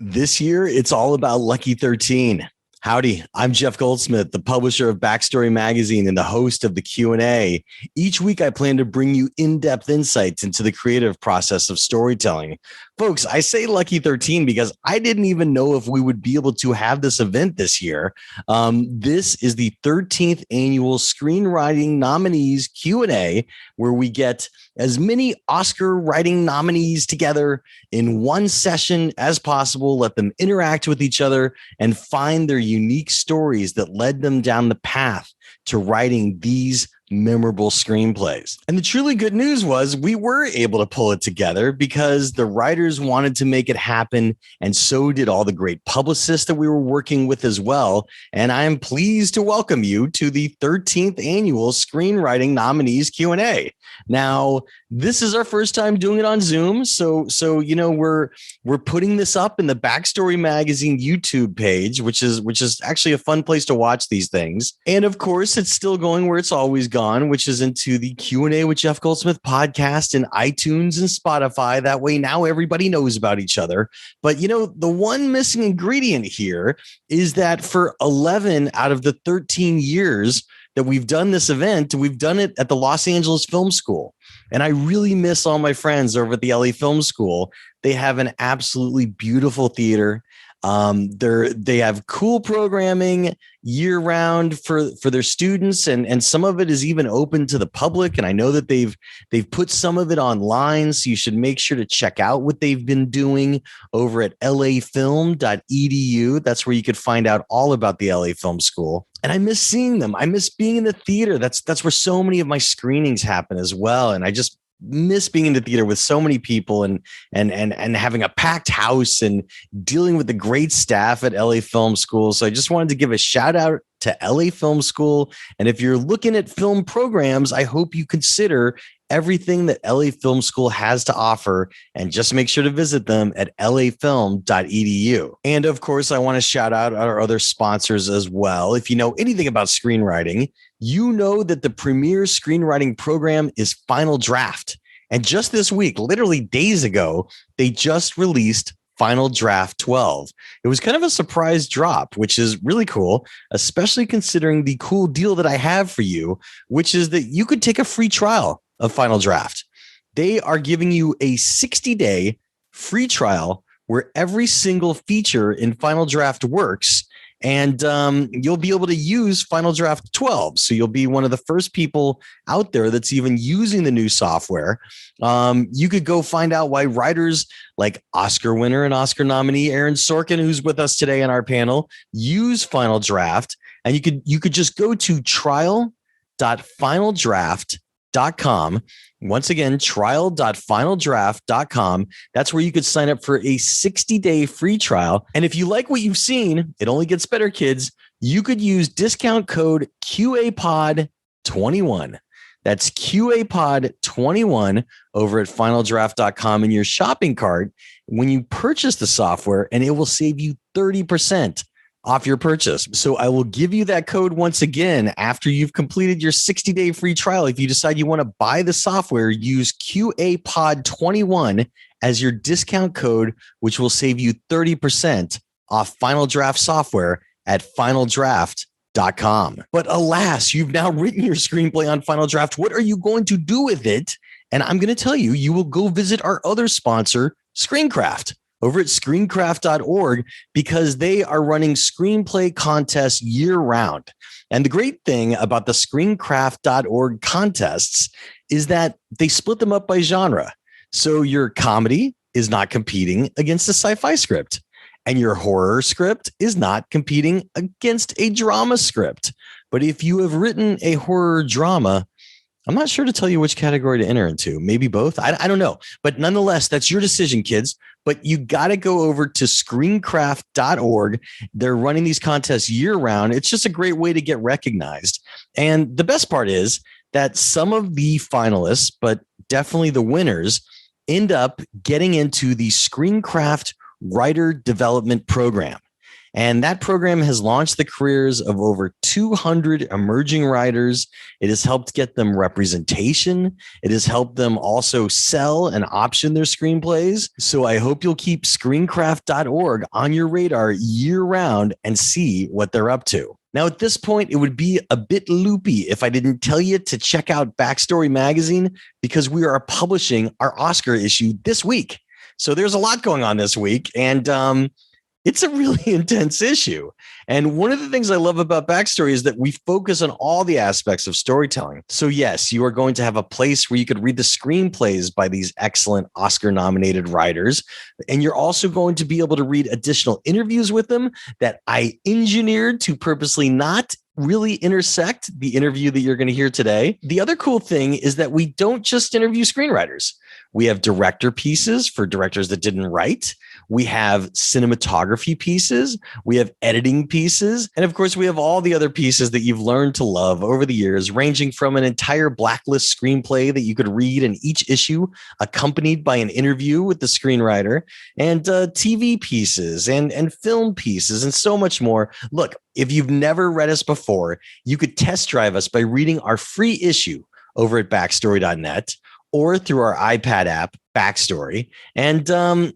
This year, it's all about Lucky 13. Howdy, I'm Jeff Goldsmith, the publisher of Backstory Magazine and the host of the Q&A. Each week, I plan to bring you in-depth insights into the creative process of storytelling. Folks, I say Lucky 13 because I didn't even know if we would be able to have this event this year. This is the 13th annual Screenwriting Nominees Q&A, where we get as many Oscar writing nominees together in one session as possible, let them interact with each other and find their unique stories that led them down the path to writing these memorable screenplays. And the truly good news was we were able to pull it together because the writers wanted to make it happen, and so did all the great publicists that we were working with as well. And I am pleased to welcome you to the 13th annual Screenwriting Nominees Q&A. Now, this is our first time doing it on Zoom, so you know we're putting this up in the Backstory Magazine YouTube page, which is actually a fun place to watch these things. And of course, it's still going where it's always gone, which is into the Q&A with Jeff Goldsmith podcast and iTunes and Spotify. That way, now everybody knows about each other. But you know, the one missing ingredient here is that for 11 out of the 13 years that we've done this event, we've done it at the Los Angeles Film School. And I really miss all my friends over at the LA Film School. They have an absolutely beautiful theater. They have cool programming year round for their students, and some of it is even open to the public. And I know that they've put some of it online, so you should make sure to check out what they've been doing over at lafilm.edu. That's where you could find out all about the LA Film School. And I miss seeing them. I miss being in the theater. That's where so many of my screenings happen as well. And I just miss being in the theater with so many people and having a packed house and dealing with the great staff at LA Film School. So I just wanted to give a shout out to LA Film School. And if you're looking at film programs, I hope you consider everything that LA Film School has to offer, and just make sure to visit them at lafilm.edu. And of course, I want to shout out our other sponsors as well. If you know anything about screenwriting, you know that the premier screenwriting program is Final Draft. And just this week, literally days ago, they just released Final Draft 12. It was kind of a surprise drop, which is really cool, especially considering the cool deal that I have for you, which is that you could take a free trial of Final Draft. They are giving you a 60-day free trial where every single feature in Final Draft works. And you'll be able to use Final Draft 12. So you'll be one of the first people out there that's even using the new software. You could go find out why writers like Oscar winner and Oscar nominee Aaron Sorkin, who's with us today on our panel, use Final Draft. And you could just go to trial.finaldraft.com. Once again, trial.finaldraft.com. That's where you could sign up for a 60-day free trial. And if you like what you've seen, it only gets better, kids. You could use discount code QAPOD21. That's QAPOD21 over at finaldraft.com in your shopping cart when you purchase the software, and it will save you 30% off your purchase. So I will give you that code once again after you've completed your 60-day free trial. If you decide you want to buy the software, use QAPOD21 as your discount code, which will save you 30% off Final Draft software at finaldraft.com. But alas, you've now written your screenplay on Final Draft. What are you going to do with it? And I'm going to tell you, you will go visit our other sponsor, Screencraft, over at screencraft.org, because they are running screenplay contests year round. And the great thing about the screencraft.org contests is that they split them up by genre. So your comedy is not competing against a sci-fi script, and your horror script is not competing against a drama script. But if you have written a horror drama, I'm not sure to tell you which category to enter into. Maybe both. I don't know. But nonetheless, that's your decision, kids. But you got to go over to screencraft.org. They're running these contests year round. It's just a great way to get recognized. And the best part is that some of the finalists, but definitely the winners, end up getting into the Screencraft Writer Development Program. And that program has launched the careers of over 200 emerging writers. It has helped get them representation. It has helped them also sell and option their screenplays. So I hope you'll keep screencraft.org on your radar year round and see what they're up to. Now, at this point, it would be a bit loopy if I didn't tell you to check out Backstory Magazine, because we are publishing our Oscar issue this week. So there's a lot going on this week, and it's a really intense issue. And one of the things I love about Backstory is that we focus on all the aspects of storytelling. So yes, you are going to have a place where you could read the screenplays by these excellent Oscar-nominated writers. And you're also going to be able to read additional interviews with them that I engineered to purposely not really intersect the interview that you're going to hear today. The other cool thing is that we don't just interview screenwriters. We have director pieces for directors that didn't write. We have cinematography pieces. We have editing pieces. And of course, we have all the other pieces that you've learned to love over the years, ranging from an entire blacklist screenplay that you could read in each issue, accompanied by an interview with the screenwriter, and TV pieces and film pieces, and so much more. Look, if you've never read us before, you could test drive us by reading our free issue over at backstory.net or through our iPad app, Backstory. And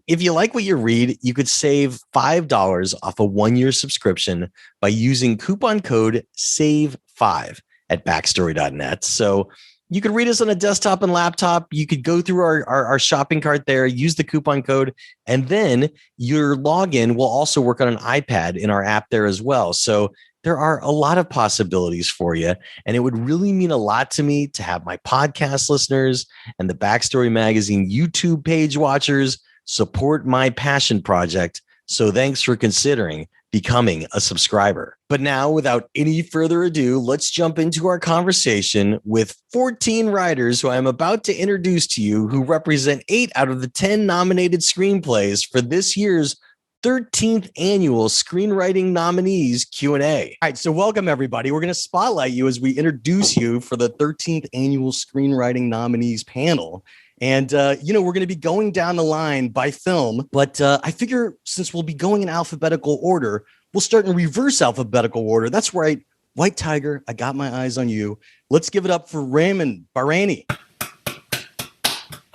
if you like what you read, you could save $5 off a 1-year subscription by using coupon code SAVE5 at backstory.net. So you could read us on a desktop and laptop. You could go through our shopping cart there, use the coupon code, and then your login will also work on an iPad in our app there as well. So there are a lot of possibilities for you, and it would really mean a lot to me to have my podcast listeners and the Backstory Magazine YouTube page watchers support my passion project. So thanks for considering becoming a subscriber. But now, without any further ado, let's jump into our conversation with 14 writers who I'm about to introduce to you, who represent 8 out of the 10 nominated screenplays for this year's 13th annual Screenwriting Nominees Q&A. All right, so welcome everybody. We're going to spotlight you as we introduce you for the 13th annual Screenwriting Nominees panel. And, we're going to be going down the line by film, but I figure since we'll be going in alphabetical order, we'll start in reverse alphabetical order. That's right. White Tiger, I got my eyes on you. Let's give it up for Ramin, Bahrani.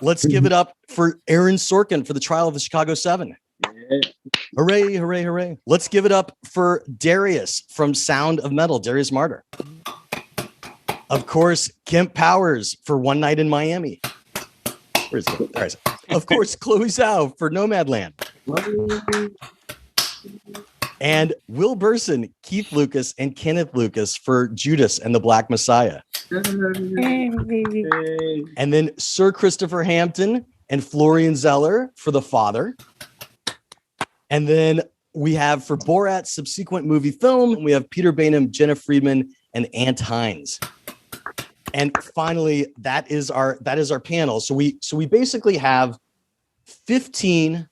Let's give it up for Aaron Sorkin for The Trial of the Chicago 7. Hooray, hooray, hooray. Let's give it up for Darius from Sound of Metal, Darius Marder. Of course, Kemp Powers for One Night in Miami. Where's it? There it is. Of course, Chloé Zhao for Nomadland. And Will Berson, Keith Lucas, and Kenneth Lucas for Judas and the Black Messiah. And then Sir Christopher Hampton and Florian Zeller for The Father. And then we have for Borat's subsequent movie film, we have Peter Baynham, Jena Friedman, and Hines. And finally, that is our panel. So we basically have 15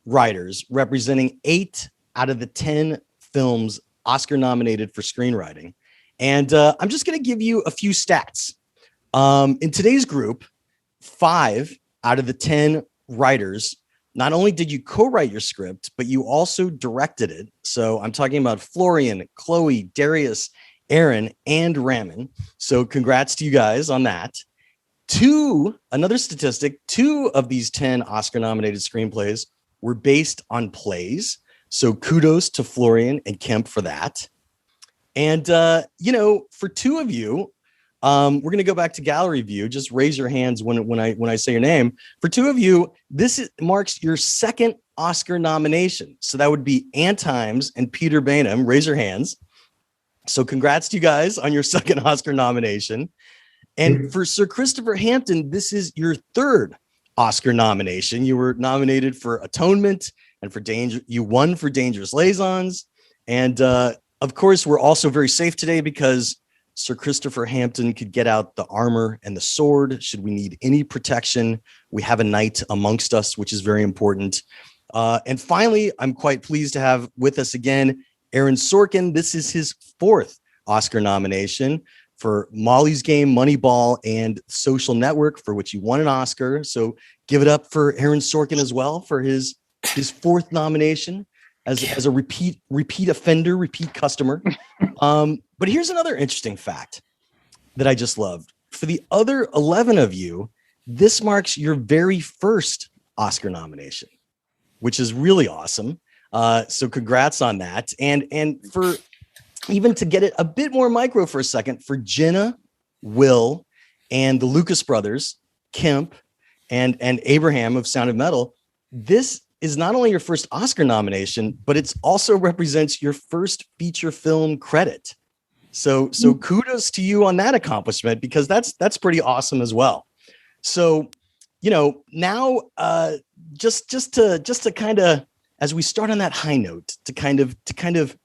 writers representing 8 out of the 10 films Oscar nominated for screenwriting. And I'm just going to give you a few stats. In today's group, 5 out of the 10 writers, not only did you co-write your script, but you also directed it. So I'm talking about Florian, Chloé, Darius, Aaron, and Ramin. So congrats to you guys on that. Another statistic, 2 of these 10 Oscar-nominated screenplays were based on plays. So kudos to Florian and Kemp for that. And, for 2 of you, we're going to go back to gallery view. Just raise your hands when I say your name. For 2 of you, marks your second Oscar nomination. So that would be Hines and Peter Baynham. Raise your hands. So congrats to you guys on your second Oscar nomination. And for Sir Christopher Hampton, this is your 3rd Oscar nomination. You were nominated for Atonement and for Danger. You won for Dangerous Liaisons. And of course, we're also very safe today because Sir Christopher Hampton could get out the armor and the sword should we need any protection. We have a knight amongst us, which is very important. And finally, I'm quite pleased to have with us again Aaron Sorkin. This is his 4th Oscar nomination for Molly's Game, Moneyball, and Social Network, for which he won an Oscar. So give it up for Aaron Sorkin as well for his 4th nomination. as a repeat offender, repeat customer. But here's another interesting fact that I just loved. For the other 11 of you, this marks your very first Oscar nomination, which is really awesome. So congrats on that. And for even to get it a bit more micro for a second, for Jena, Will, and the Lucas brothers, Kemp, and Abraham of Sound of Metal, this is not only your first Oscar nomination, but it also represents your first feature film credit. So kudos to you on that accomplishment, because that's pretty awesome as well. So, now just to kind of, as we start on that high note, to kind of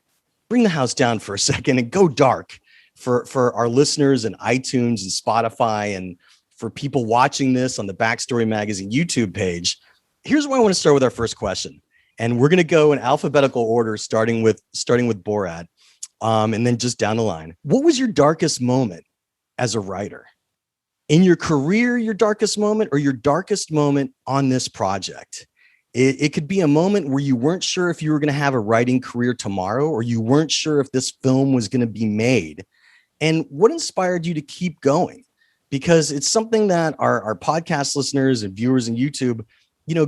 bring the house down for a second and go dark for our listeners and iTunes and Spotify, and for people watching this on the Backstory Magazine YouTube page. Here's where I want to start with our first question. And we're going to go in alphabetical order, starting with Borat, and then just down the line. What was your darkest moment as a writer? In your career, your darkest moment, or your darkest moment on this project? It could be a moment where you weren't sure if you were going to have a writing career tomorrow, or you weren't sure if this film was going to be made. And what inspired you to keep going? Because it's something that our podcast listeners and viewers in YouTube,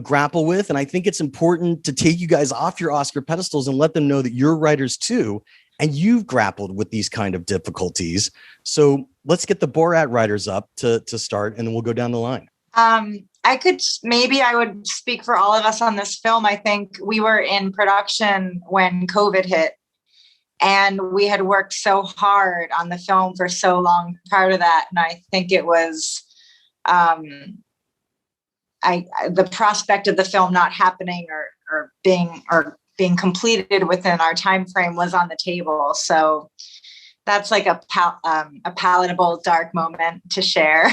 grapple with. And I think it's important to take you guys off your Oscar pedestals and let them know that you're writers too, and you've grappled with these kind of difficulties. So let's get the Borat writers up to start, and then we'll go down the line. I would speak for all of us on this film. I think we were in production when COVID hit, and we had worked so hard on the film for so long prior to that. And I think it was, the prospect of the film not happening or being completed within our time frame was on the table. So that's like a palatable dark moment to share.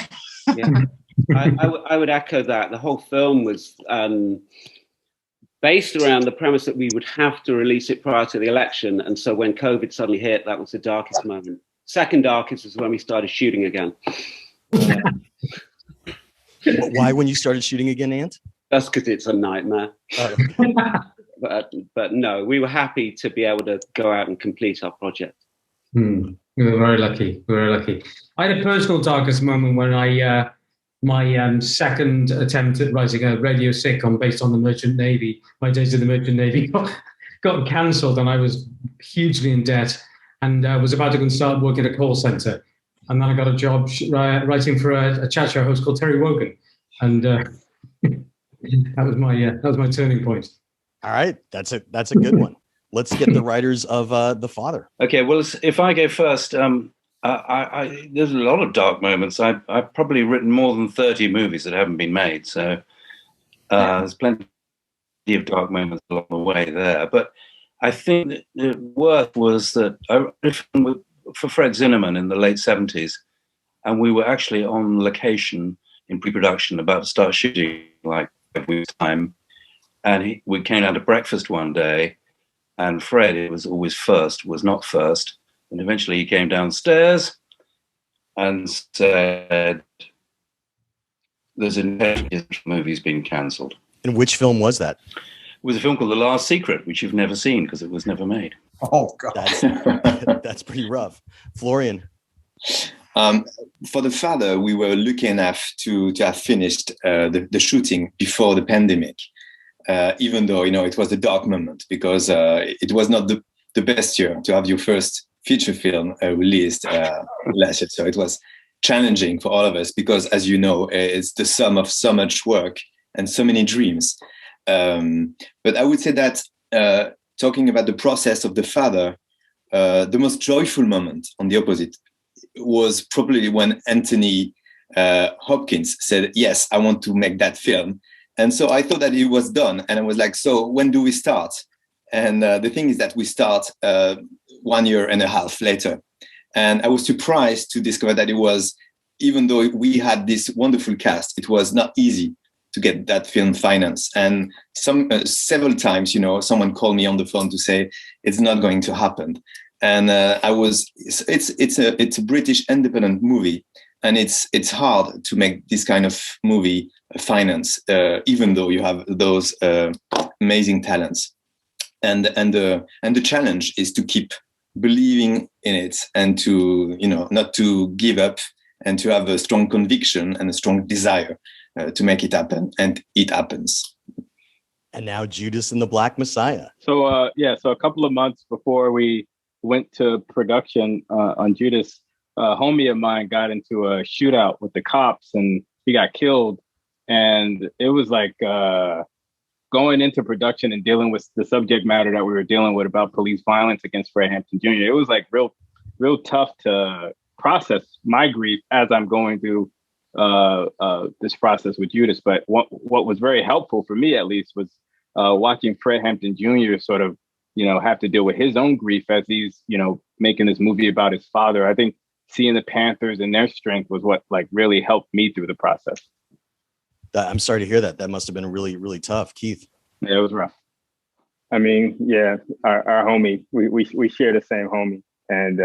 Yeah, I would echo that. The whole film was based around the premise that we would have to release it prior to the election. And so when COVID suddenly hit, that was the darkest moment. Second darkest was when we started shooting again. Why when you started shooting again, Ant? That's because it's a nightmare. Oh. But no, we were happy to be able to go out and complete our project. We were very lucky. I had a personal darkest moment when my second attempt at writing a radio sitcom based on the Merchant Navy, my days in the Merchant Navy, got cancelled, and I was hugely in debt, and was about to go and start working at a call centre. And then I got a job writing for a chat show host called Terry Wogan, and that was my turning point. All right, that's a good one. Let's get the writers of The Father. Okay, well, if I go first, there's a lot of dark moments. I've probably written more than 30 movies that haven't been made, so there's plenty of dark moments along the way there. But I think the worst was that I wrote a film for Fred Zinnemann in the late 70s, and we were actually on location in pre-production, about to start shooting like 5 weeks' time. And we came down to breakfast one day, and Fred, it was always first, was not first. And eventually he came downstairs and said, there's a movie's been cancelled. And which film was that? It was a film called The Last Secret, which you've never seen because it was never made. Oh, God. That's pretty rough. Florian? For The Father, we were lucky enough to have finished the shooting before the pandemic, even though, it was a dark moment, because it was not the best year to have your first feature film released last year. So it was challenging for all of us because, as you know, it's the sum of so much work and so many dreams. But I would say that talking about the process of The Father, the most joyful moment, on the opposite, was probably when Anthony Hopkins said, yes, I want to make that film. And so I thought that it was done. And I was like, so when do we start? And the thing is that we start 1.5 years later. And I was surprised to discover that it was, even though we had this wonderful cast, it was not easy to get that film financed. And several times, someone called me on the phone to say it's not going to happen. And it's a British independent movie, and it's hard to make this kind of movie finance, even though you have those amazing talents. and the challenge is to keep believing in it and to not to give up and to have a strong conviction and a strong desire to make it happen, and it happens. And now Judas and the Black Messiah. So a couple of months before we went to production on Judas, a homie of mine got into a shootout with the cops and he got killed. And it was like going into production and dealing with the subject matter that we were dealing with about police violence against Fred Hampton Jr. It was like real tough to process my grief as I'm going through this process with Judas. But what was very helpful for me, at least, was watching Fred Hampton Jr. sort of, have to deal with his own grief as he's, making this movie about his father. I think seeing the Panthers and their strength was what like really helped me through the process. I'm sorry to hear that. That must have been really, really tough. Keith. Yeah, it was rough. I mean, yeah, our homie, we share the same homie. And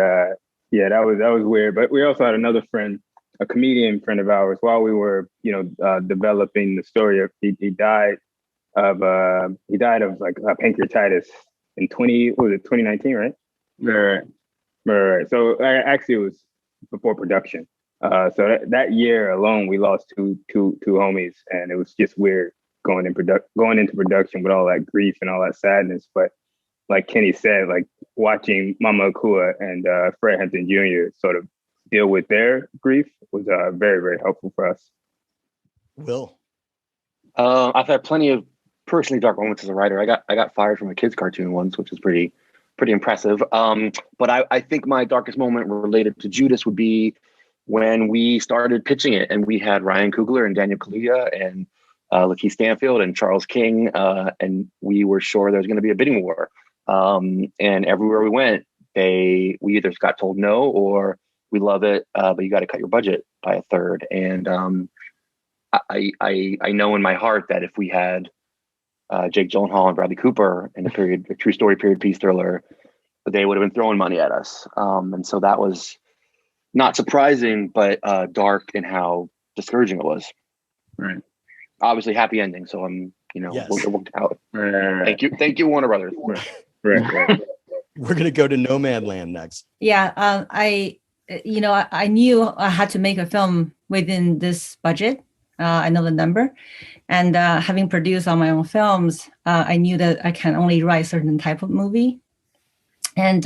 yeah, that was weird. But we also had another friend, a comedian friend of ours, while we were, developing the story. He died of like pancreatitis in 2019, right? Right. So actually it was before production. So that year alone, we lost two homies, and it was just weird going into production with all that grief and all that sadness. But like Kenny said, like watching Mama Akua and Fred Hampton Jr. sort of deal with their grief was very, very helpful for us. Will? I've had plenty of personally dark moments as a writer. I got fired from a kids cartoon once, which was pretty impressive. But I think my darkest moment related to Judas would be when we started pitching it, and we had Ryan Coogler and Daniel Kaluuya and Lakeith Stanfield and Charles King, and we were sure there was going to be a bidding war. And everywhere we went, we either got told no or we love it, but you got to cut your budget by a third. And I know in my heart that if we had Jake Gyllenhaal and Bradley Cooper in a true story period piece thriller, they would have been throwing money at us. And so that was not surprising, but dark in how discouraging it was. Right. Obviously, happy ending. So I'm, Yes. it worked out. Right. Thank you, Warner Brothers. Right. We're going to go to Nomadland next. Yeah, I knew I had to make a film within this budget. I know the number, and having produced all my own films, I knew that I can only write certain type of movie. And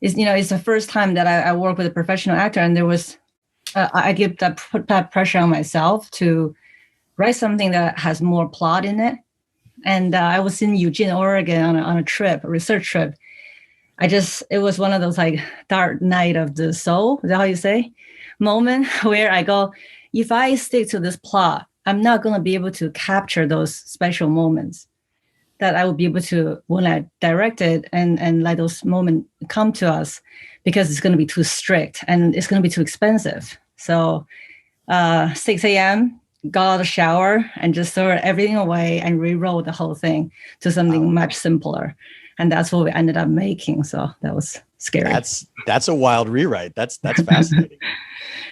it's the first time that I work with a professional actor, and there was I put that pressure on myself to write something that has more plot in it. And I was in Eugene, Oregon on a research trip. It was one of those like dark night of the soul, is that how you say, moment where I go, if I stick to this plot, I'm not going to be able to capture those special moments that I will be able to, when I direct it and let those moments come to us, because it's going to be too strict and it's going to be too expensive. So 6 a.m., got out of the shower and just throw everything away and rewrote the whole thing to something much simpler. And that's what we ended up making. So that was scary. That's a wild rewrite. That's fascinating.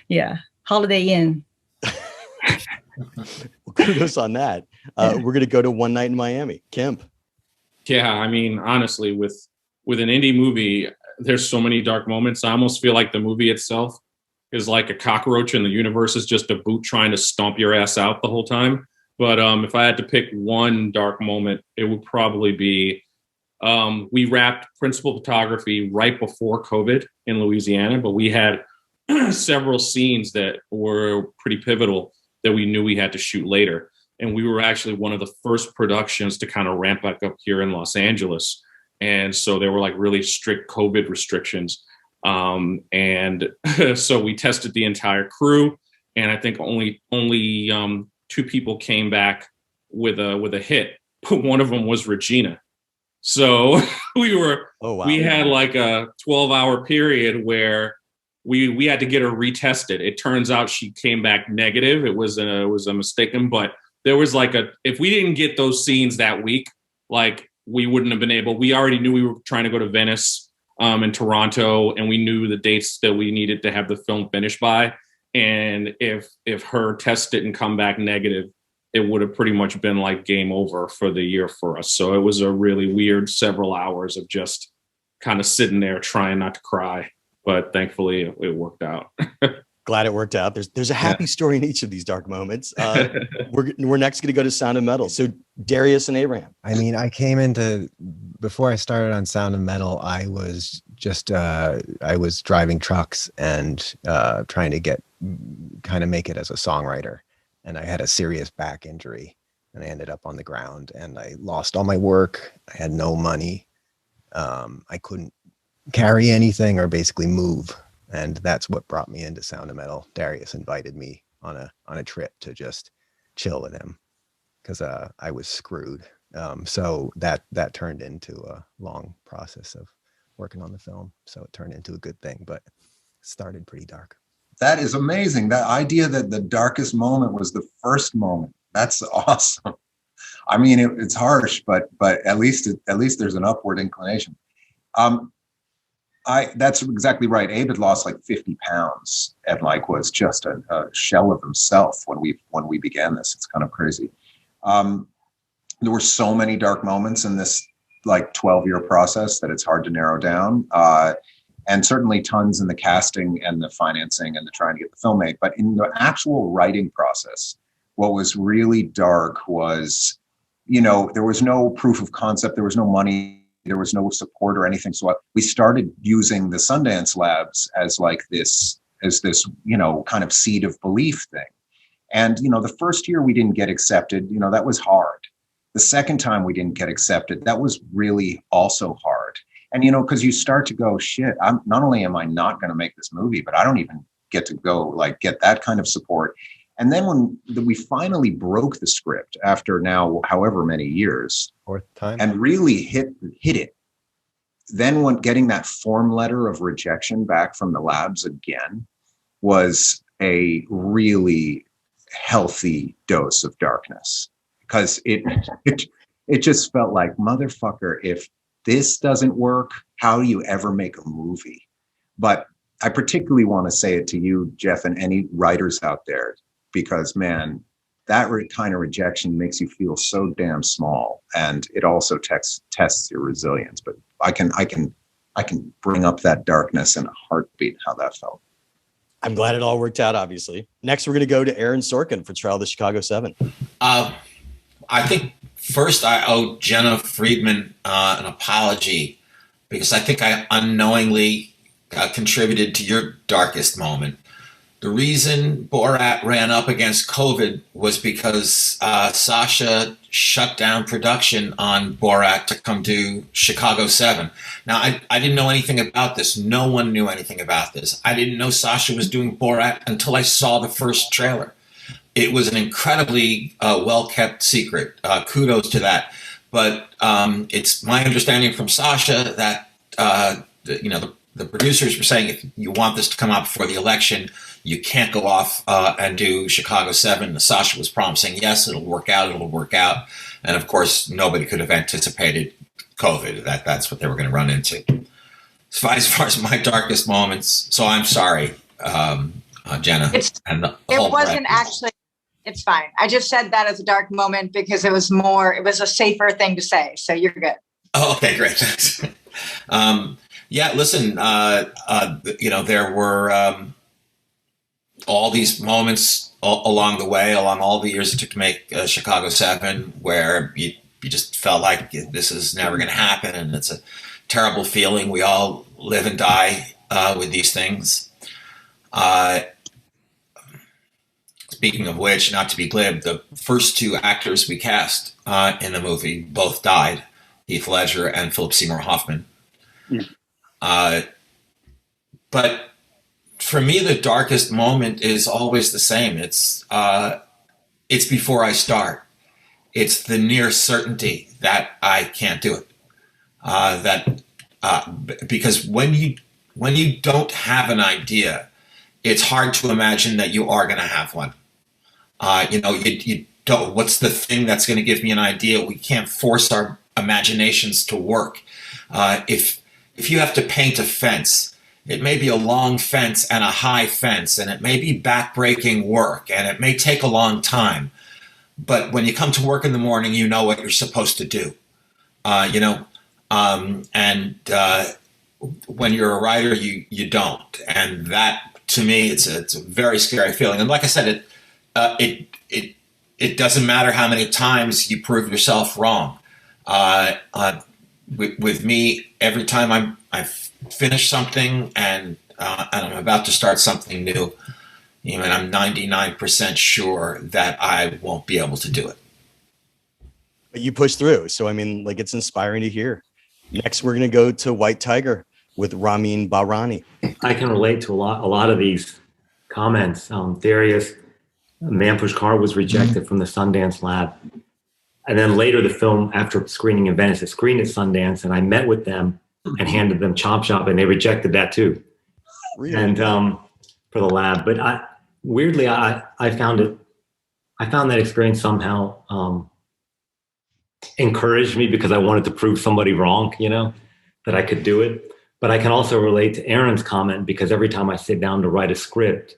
Yeah. Holiday Inn. Well, kudos on that. We're going to go to One Night in Miami. Kemp. Yeah, I mean, honestly, with an indie movie, there's so many dark moments. I almost feel like the movie itself is like a cockroach and the universe is just a boot trying to stomp your ass out the whole time. But if I had to pick one dark moment, it would probably be we wrapped principal photography right before COVID in Louisiana, but we had several scenes that were pretty pivotal that we knew we had to shoot later. And we were actually one of the first productions to kind of ramp back up here in Los Angeles. And so there were like really strict COVID restrictions. And so we tested the entire crew, and I think only 2 people came back with a hit, but one of them was Regina. So we had like a 12-hour period where we had to get her retested. It turns out she came back negative. It was a mistaken, but there was like if we didn't get those scenes that week, like we wouldn't have been able. We already knew we were trying to go to Venice in Toronto, and we knew the dates that we needed to have the film finished by. And if her test didn't come back negative, it would have pretty much been like game over for the year for us. So it was a really weird several hours of just kind of sitting there trying not to cry. But thankfully it worked out. Glad it worked out. There's a happy story in each of these dark moments. We're next going to go to Sound of Metal. So Darius and Abraham. I mean, I came into, before I started on Sound of Metal, I was just, I was driving trucks and trying to kind of make it as a songwriter. And I had a serious back injury and I ended up on the ground and I lost all my work. I had no money. I couldn't carry anything or basically move. And that's what brought me into Sound of Metal. Darius invited me on a trip to just chill with him because I was screwed. So that turned into a long process of working on the film. So it turned into a good thing, but it started pretty dark. That is amazing. That idea that the darkest moment was the first moment. That's awesome. I mean, it's harsh, but at least there's an upward inclination. That's exactly right. Abe had lost like 50 pounds and like was just a shell of himself when we began this. It's kind of crazy. There were so many dark moments in this like 12-year process that it's hard to narrow down. And certainly tons in the casting and the financing and the trying to get the film made. But in the actual writing process, what was really dark was, there was no proof of concept. There was no money. There was no support or anything. So we started using the Sundance Labs as like this, kind of seed of belief thing. And, the first year we didn't get accepted, that was hard. The second time we didn't get accepted, that was really also hard. And, because you start to go, shit, not only am I not going to make this movie, but I don't even get to go get that kind of support. And then when we finally broke the script after now, however many years, fourth time, and really hit it, then when getting that form letter of rejection back from the labs again was a really healthy dose of darkness, because it just felt like, motherfucker, if this doesn't work, how do you ever make a movie? But I particularly want to say it to you, Jeff, and any writers out there, because man, that kind of rejection makes you feel so damn small, and it also tests your resilience. But I can bring up that darkness in a heartbeat, how that felt. I'm glad it all worked out, obviously. Next, we're going to go to Aaron Sorkin for Trial of the Chicago 7. I think first I owe Jena Friedman an apology, because I think I unknowingly contributed to your darkest moment. The reason Borat ran up against COVID was because Sasha shut down production on Borat to come do Chicago 7. Now, I didn't know anything about this. No one knew anything about this. I didn't know Sasha was doing Borat until I saw the first trailer. It was an incredibly well-kept secret. Kudos to that. But it's my understanding from Sasha that, the producers were saying, if you want this to come out before the election, you can't go off and do Chicago 7. Sasha was promising, yes, it'll work out. And of course, nobody could have anticipated COVID. That's what they were going to run into. As far as my darkest moments, so I'm sorry, Jena. It's fine. I just said that as a dark moment because it was a safer thing to say. So you're good. Oh, okay, great. Yeah, listen, there were all these moments along the way, along all the years it took to make Chicago 7, where you just felt like this is never going to happen, and it's a terrible feeling. We all live and die with these things. Speaking of which, not to be glib, the first two actors we cast in the movie both died, Heath Ledger and Philip Seymour Hoffman. But for me, the darkest moment is always the same. It's before I start. It's the near certainty that I can't do it. Because when you don't have an idea, it's hard to imagine that you are going to have one. You don't. What's the thing that's going to give me an idea? We can't force our imaginations to work. If you have to paint a fence, it may be a long fence and a high fence, and it may be backbreaking work, and it may take a long time. but when you come to work in the morning, you know what you're supposed to do, when you're a writer, you don't. And that, to me, it's a very scary feeling. And like I said, it doesn't matter how many times you prove yourself wrong. With me, every time I finish something and I'm about to start something new, and I'm 99% sure that I won't be able to do it. But you push through. So, I mean, like, it's inspiring to hear. Next, we're going to go to White Tiger with Ramin Bahrani. I can relate to a lot of these comments. Darius, Man Pushkar was rejected from the Sundance Lab. And then later the film, after screening in Venice, it screened at Sundance, and I met with them and handed them Chop Shop, and they rejected that too. Really? And for the lab. But I found that experience somehow encouraged me, because I wanted to prove somebody wrong, that I could do it. But I can also relate to Aaron's comment, because every time I sit down to write a script,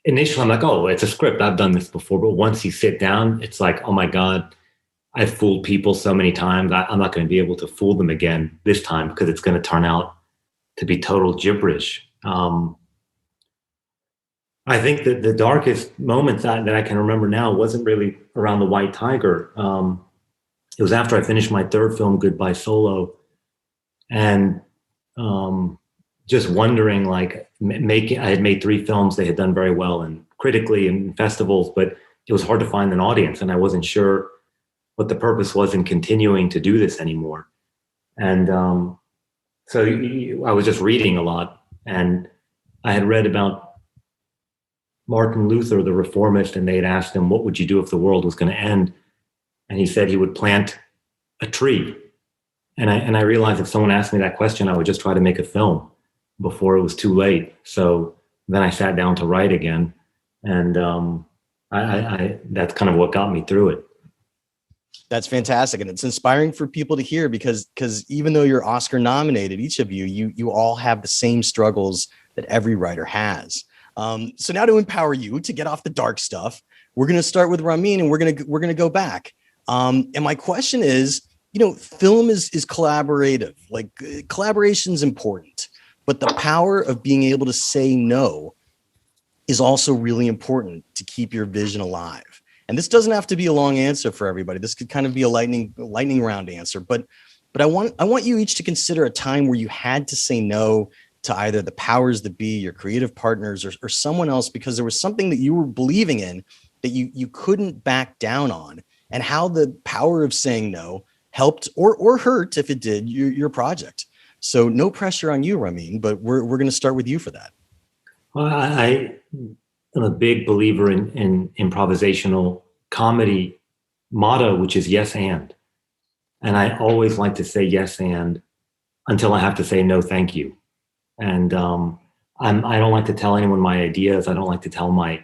initially I'm like, oh, it's a script. I've done this before. But once you sit down, it's like, oh my God, I've fooled people so many times. I'm not going to be able to fool them again this time, because it's going to turn out to be total gibberish. I think that the darkest moments that I can remember now wasn't really around the White Tiger. It was after I finished my third film, Goodbye Solo, and just wondering, like, I had made 3 films. They had done very well and critically in festivals, but it was hard to find an audience, and I wasn't sure what the purpose was in continuing to do this anymore. And so I was just reading a lot, and I had read about Martin Luther, the reformist, and they had asked him, what would you do if the world was going to end? And he said he would plant a tree. And I realized if someone asked me that question, I would just try to make a film before it was too late. So then I sat down to write again, and that's kind of what got me through it. That's fantastic. And it's inspiring for people to hear, because even though you're Oscar nominated, each of you all have the same struggles that every writer has. So now to empower you to get off the dark stuff, we're going to start with Ramin, and we're going to go back. And my question is, film is collaborative. Like, collaboration's important, but the power of being able to say no is also really important to keep your vision alive. And this doesn't have to be a long answer for everybody. This could kind of be a lightning round answer, but I want you each to consider a time where you had to say no to either the powers that be, your creative partners, or someone else, because there was something that you were believing in that you couldn't back down on, and how the power of saying no helped or hurt, if it did, your project. So no pressure on you, Ramin, but we're going to start with you for that. Well, I am a big believer in improvisational comedy motto, which is yes and. And I always like to say yes and until I have to say no thank you. And I don't like to tell anyone my ideas. I don't like to tell my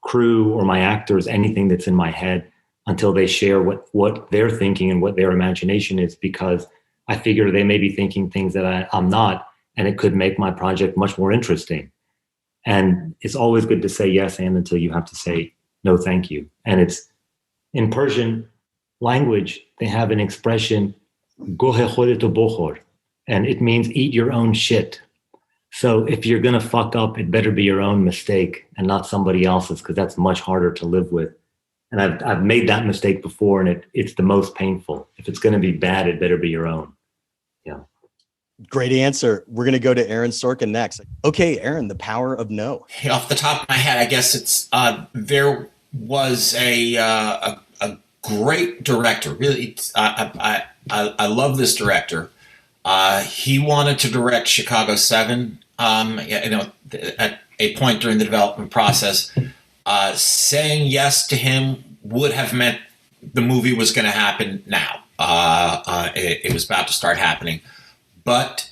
crew or my actors anything that's in my head until they share what they're thinking and what their imagination is, because I figure they may be thinking things that I'm not, and it could make my project much more interesting. And it's always good to say yes and until you have to say no thank you. And it's in Persian language, they have an expression, gohe khodeto bokhor, and it means eat your own shit. So if you're going to fuck up, it better be your own mistake and not somebody else's, because that's much harder to live with. And I've made that mistake before, and it's the most painful. If it's going to be bad, it better be your own. Yeah. Great answer. We're going to go to Aaron Sorkin next. Okay, Aaron, the power of no. Off the top of my head, I guess it's there was a great director. Really, I love this director. He wanted to direct Chicago 7. At a point during the development process, saying yes to him would have meant the movie was going to happen now. It was about to start happening. But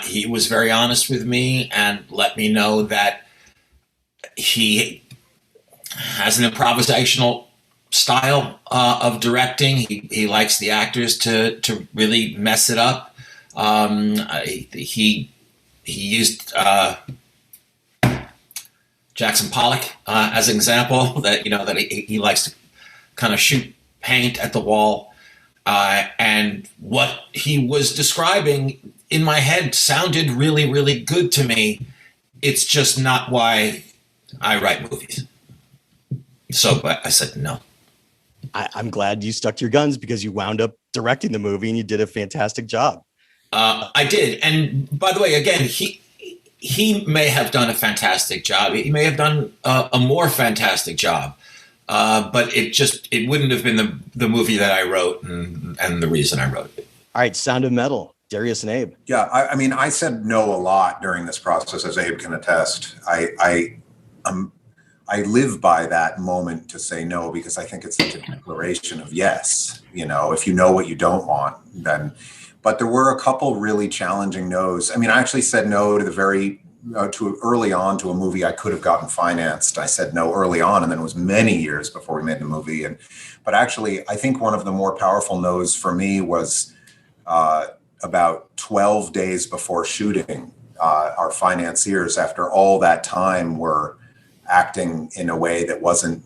he was very honest with me and let me know that he has an improvisational style of directing. He likes the actors to really mess it up. He used Jackson Pollock as an example, that he likes to kind of shoot paint at the wall. And what he was describing in my head sounded really, really good to me. It's just not why I write movies. So I said no. I'm glad you stuck to your guns, because you wound up directing the movie and you did a fantastic job. I did. And by the way, again, he may have done a fantastic job. He may have done a more fantastic job. But it wouldn't have been the movie that I wrote and the reason I wrote it. All right, Sound of Metal, Darius and Abe. Yeah, I mean, I said no a lot during this process, as Abe can attest. I live by that moment to say no, because I think it's such a declaration of yes. You know, if you know what you don't want, then. But there were a couple really challenging no's. I mean, I actually said no to early on to a movie I could have gotten financed. I said no early on, and then it was many years before we made the movie. But actually, I think one of the more powerful no's for me was about 12 days before shooting. Our financiers, after all that time, were acting in a way that wasn't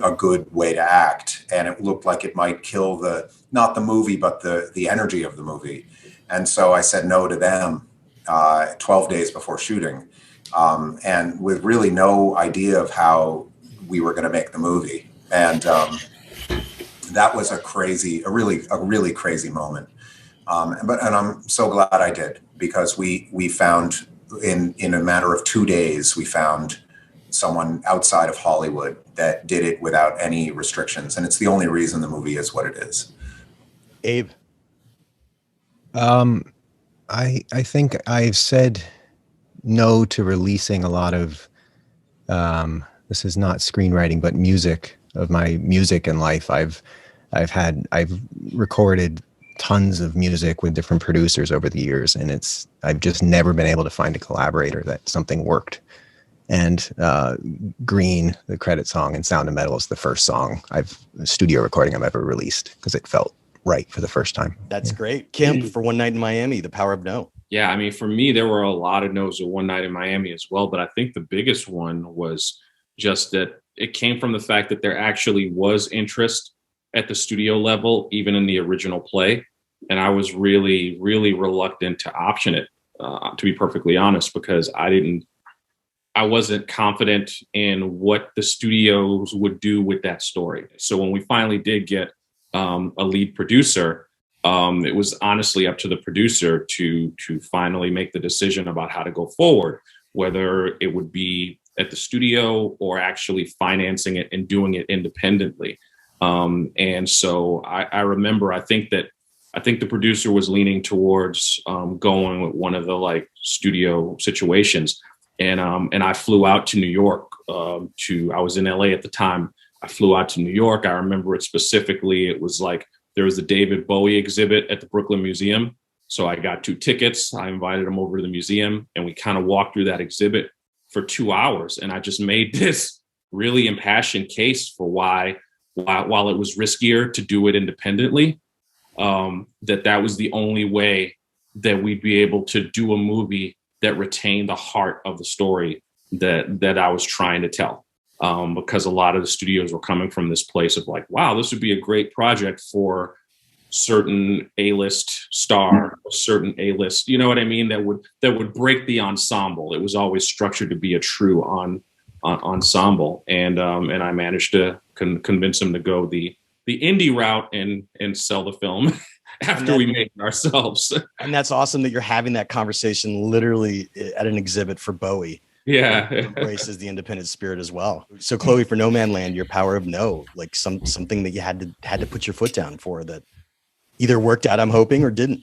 a good way to act, and it looked like it might kill not the movie, but the energy of the movie. And so I said no to them 12 days before shooting, and with really no idea of how we were going to make the movie. And that was a really crazy moment. And I'm so glad I did, because we found in a matter of 2 days, we found someone outside of Hollywood that did it without any restrictions. And it's the only reason the movie is what it is. Abe? I think I've said no to releasing a lot of, this is not screenwriting, but music, of my music in life. I've recorded tons of music with different producers over the years, and I've just never been able to find a collaborator that something worked. And Green, the credit song, and Sound of Metal is the first studio recording I've ever released, because it felt right for the first time. That's great. Kemp, for One Night in Miami, the power of no. Yeah, I mean, for me, there were a lot of no's with One Night in Miami as well. But I think the biggest one was just that it came from the fact that there actually was interest at the studio level, even in the original play. And I was really, really reluctant to option it, to be perfectly honest, because I wasn't confident in what the studios would do with that story. So when we finally did get a lead producer, it was honestly up to the producer to finally make the decision about how to go forward, whether it would be at the studio or actually financing it and doing it independently. And so I remember, I think the producer was leaning towards going with one of the studio situations. And I flew out to New York I was in LA at the time. I flew out to New York. I remember it specifically. It was there was a David Bowie exhibit at the Brooklyn Museum. So I got 2 tickets. I invited him over to the museum, and we kind of walked through that exhibit for 2 hours. And I just made this really impassioned case for why, while it was riskier to do it independently, that was the only way that we'd be able to do a movie that retained the heart of the story that I was trying to tell. Because a lot of the studios were coming from this place of wow, this would be a great project for certain A-list star, certain A-list, you know what I mean? That would break the ensemble. It was always structured to be a true ensemble. And I managed to convince him to go the indie route and sell the film after we made it ourselves. And that's awesome that you're having that conversation literally at an exhibit for Bowie. Yeah. Embraces the independent spirit as well. So Chloé, for No Man Land, your power of no, something that you had to put your foot down for, that either worked out, I'm hoping, or didn't.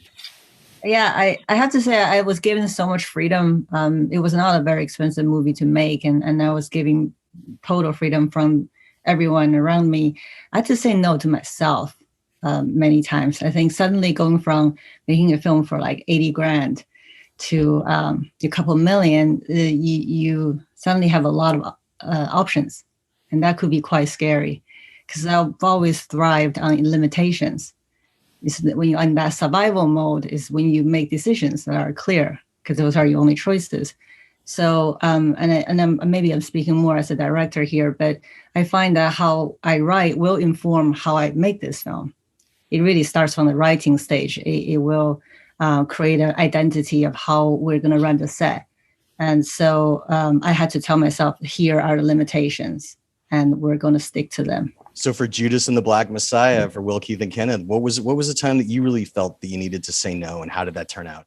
Yeah, I have to say I was given so much freedom. It was not a very expensive movie to make, and I was giving total freedom from everyone around me. I had to say no to myself many times. I think suddenly going from making a film for 80 grand to a couple million, you suddenly have a lot of options, and that could be quite scary, because I've always thrived on limitations. It's when you're in that survival mode is when you make decisions that are clear, because those are your only choices. So, maybe I'm speaking more as a director here, but I find that how I write will inform how I make this film. It really starts from the writing stage. It will create an identity of how we're going to run the set. And so I had to tell myself, here are the limitations, and we're going to stick to them. So for Judas and the Black Messiah, for Will, Keith, and Kenneth, what was the time that you really felt that you needed to say no, and how did that turn out?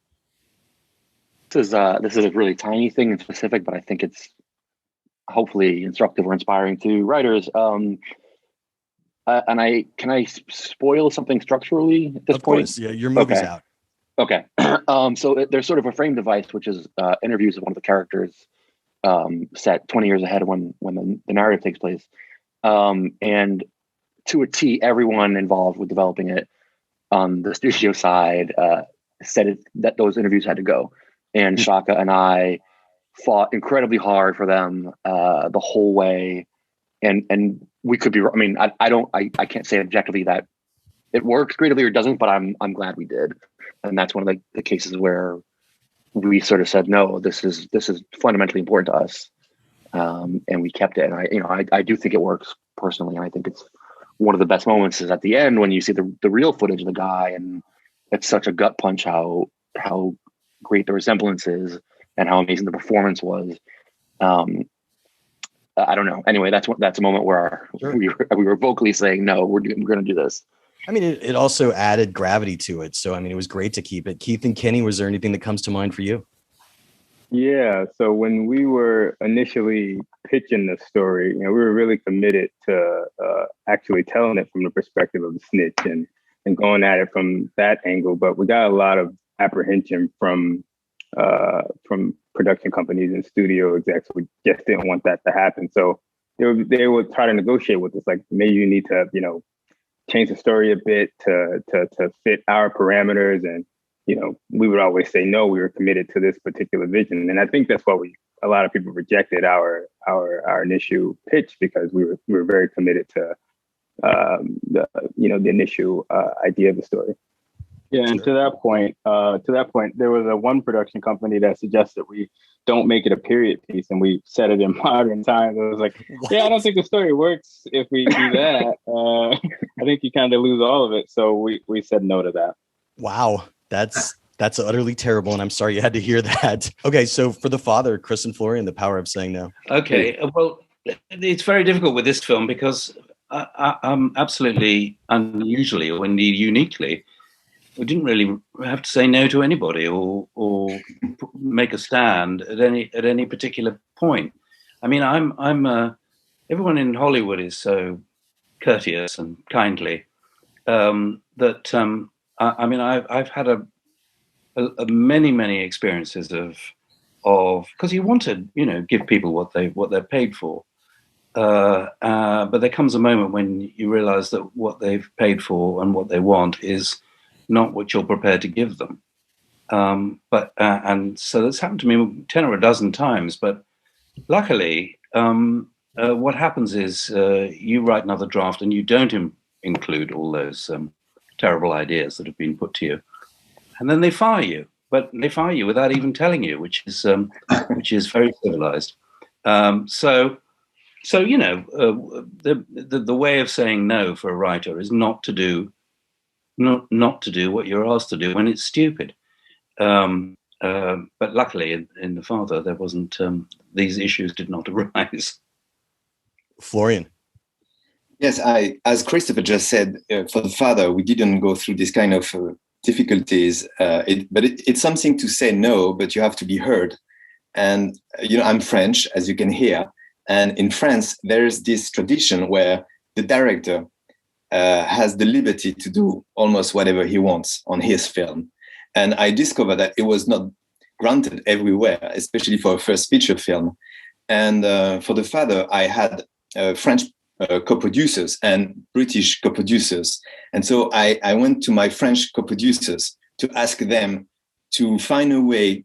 This is a really tiny thing in specific, but I think it's hopefully instructive or inspiring to writers. Can I spoil something structurally at this of point? Course. Yeah, your movie's out. Okay. So there's sort of a frame device, which is interviews of one of the characters set 20 years ahead of when the narrative takes place. And to a T, everyone involved with developing it on the studio side said that those interviews had to go. And Shaka and I fought incredibly hard for them the whole way. And we could be, I mean, I can't say objectively that it works creatively or doesn't, but I'm glad we did. And that's one of the cases where we sort of said, no, this is fundamentally important to us. And we kept it. And I do think it works personally. And I think it's one of the best moments is at the end when you see the real footage of the guy, and it's such a gut punch how great the resemblance is and how amazing the performance was. I don't know. Anyway, that's a moment where we were vocally saying, no, we're going to do this. I mean, it also added gravity to it. So, I mean, it was great to keep it. Keith and Kenny, was there anything that comes to mind for you? Yeah. So when we were initially pitching the story, we were really committed to actually telling it from the perspective of the snitch and going at it from that angle. But we got a lot of apprehension from production companies and studio execs who just didn't want that to happen. So they would try to negotiate with us, like, maybe you need to, change the story a bit to fit our parameters. And, we would always say, no, we were committed to this particular vision. And I think that's why a lot of people rejected our initial pitch, because we were very committed to, the initial idea of the story. Yeah, and to that point, there was one production company that suggested we don't make it a period piece, and we set it in modern times. I was like, yeah, I don't think the story works if we do that. I think you kind of lose all of it. So we said no to that. Wow, that's utterly terrible, and I'm sorry you had to hear that. Okay, so for the father, Chris and Florian, the power of saying no. Okay, well, it's very difficult with this film because I'm absolutely unusually, or indeed uniquely, we didn't really have to say no to anybody or make a stand at any particular point. I mean, I'm everyone in Hollywood is so courteous and kindly that I mean I've had a many experiences of because you want to give people what they're paid for, but there comes a moment when you realize that what they've paid for and what they want is not what you're prepared to give them. And so that's happened to me 10 or a dozen times. But luckily, what happens is you write another draft and you don't include all those terrible ideas that have been put to you. And then they fire you. But they fire you without even telling you, which is very civilized. So the way of saying no for a writer is not to do what you're asked to do when it's stupid. But luckily in The Father, there wasn't, these issues did not arise. Florian. Yes, as Christopher just said, for The Father, we didn't go through this kind of difficulties, but it's something to say no, but you have to be heard. And, I'm French, as you can hear. And in France, there's this tradition where the director has the liberty to do almost whatever he wants on his film. And I discovered that it was not granted everywhere, especially for a first feature film. And for The Father, I had French co-producers and British co-producers. And so I went to my French co-producers to ask them to find a way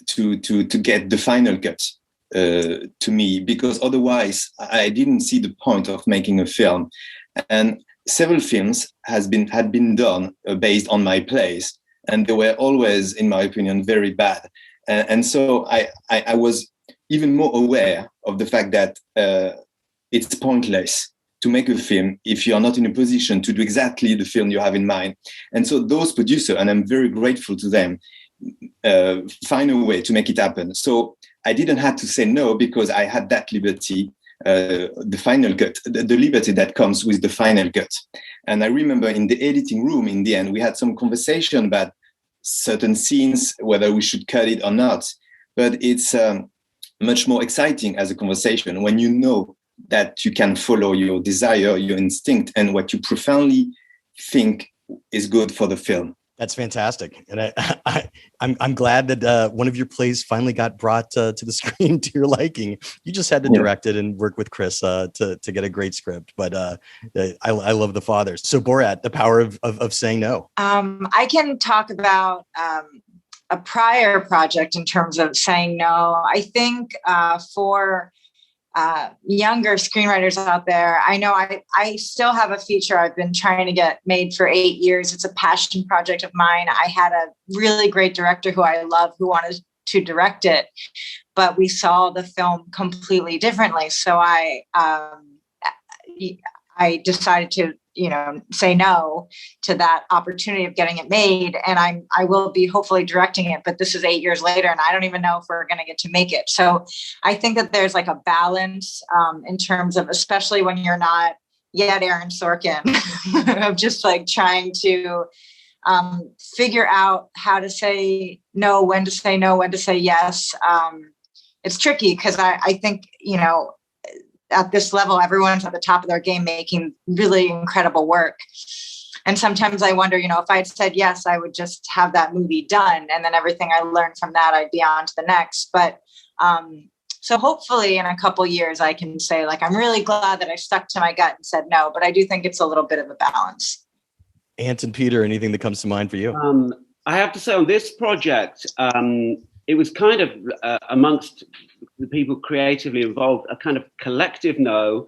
to get the final cut to me, because otherwise I didn't see the point of making a film. And several films had been done based on my plays, and they were always, in my opinion, very bad. And so I was even more aware of the fact that it's pointless to make a film if you are not in a position to do exactly the film you have in mind. And so those producers, and I'm very grateful to them, find a way to make it happen. So I didn't have to say no because I had that liberty, the final cut, the liberty that comes with the final cut. And I remember in the editing room, in the end, we had some conversation about certain scenes, whether we should cut it or not. But it's much more exciting as a conversation when you know that you can follow your desire, your instinct, and what you profoundly think is good for the film. That's fantastic. And I'm glad that one of your plays finally got brought to the screen to your liking. You just had to direct it and work with Chris to get a great script. But I love The Father. So Borat, the power of saying no. I can talk about a prior project in terms of saying no. I think for younger screenwriters out there, I know I still have a feature I've been trying to get made for 8 years. It's a passion project of mine. I had a really great director who I love who wanted to direct it, but we saw the film completely differently. So I decided to, say no to that opportunity of getting it made. And I will be hopefully directing it, but this is 8 years later and I don't even know if we're going to get to make it. So I think that there's like a balance in terms of, especially when you're not yet Aaron Sorkin, of just like trying to figure out how to say no, when to say no, when to say yes. It's tricky because I think, at this level, everyone's at the top of their game making really incredible work. And sometimes I wonder, if I'd said yes, I would just have that movie done. And then everything I learned from that, I'd be on to the next. But so hopefully in a couple years, I can say, like, I'm really glad that I stuck to my gut and said no. But I do think it's a little bit of a balance. Ant and Peter, anything that comes to mind for you? I have to say on this project, it was kind of amongst the people creatively involved, a kind of collective no,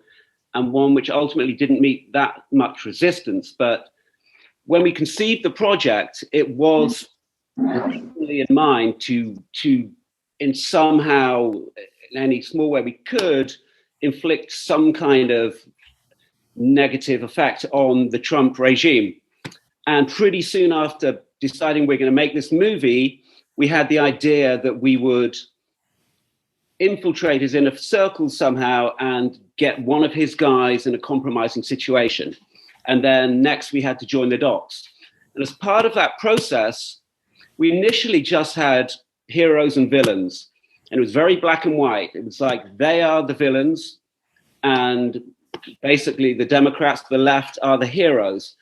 and one which ultimately didn't meet that much resistance. But when we conceived the project, it was really in mind to in somehow, in any small way we could, inflict some kind of negative effect on the Trump regime. And pretty soon after deciding we're going to make this movie, we had the idea that we would infiltrate his inner circle somehow and get one of his guys in a compromising situation. And then next we had to join the dots. And as part of that process, we initially just had heroes and villains. And it was very black and white. It was like, they are the villains and basically the Democrats, the left, are the heroes.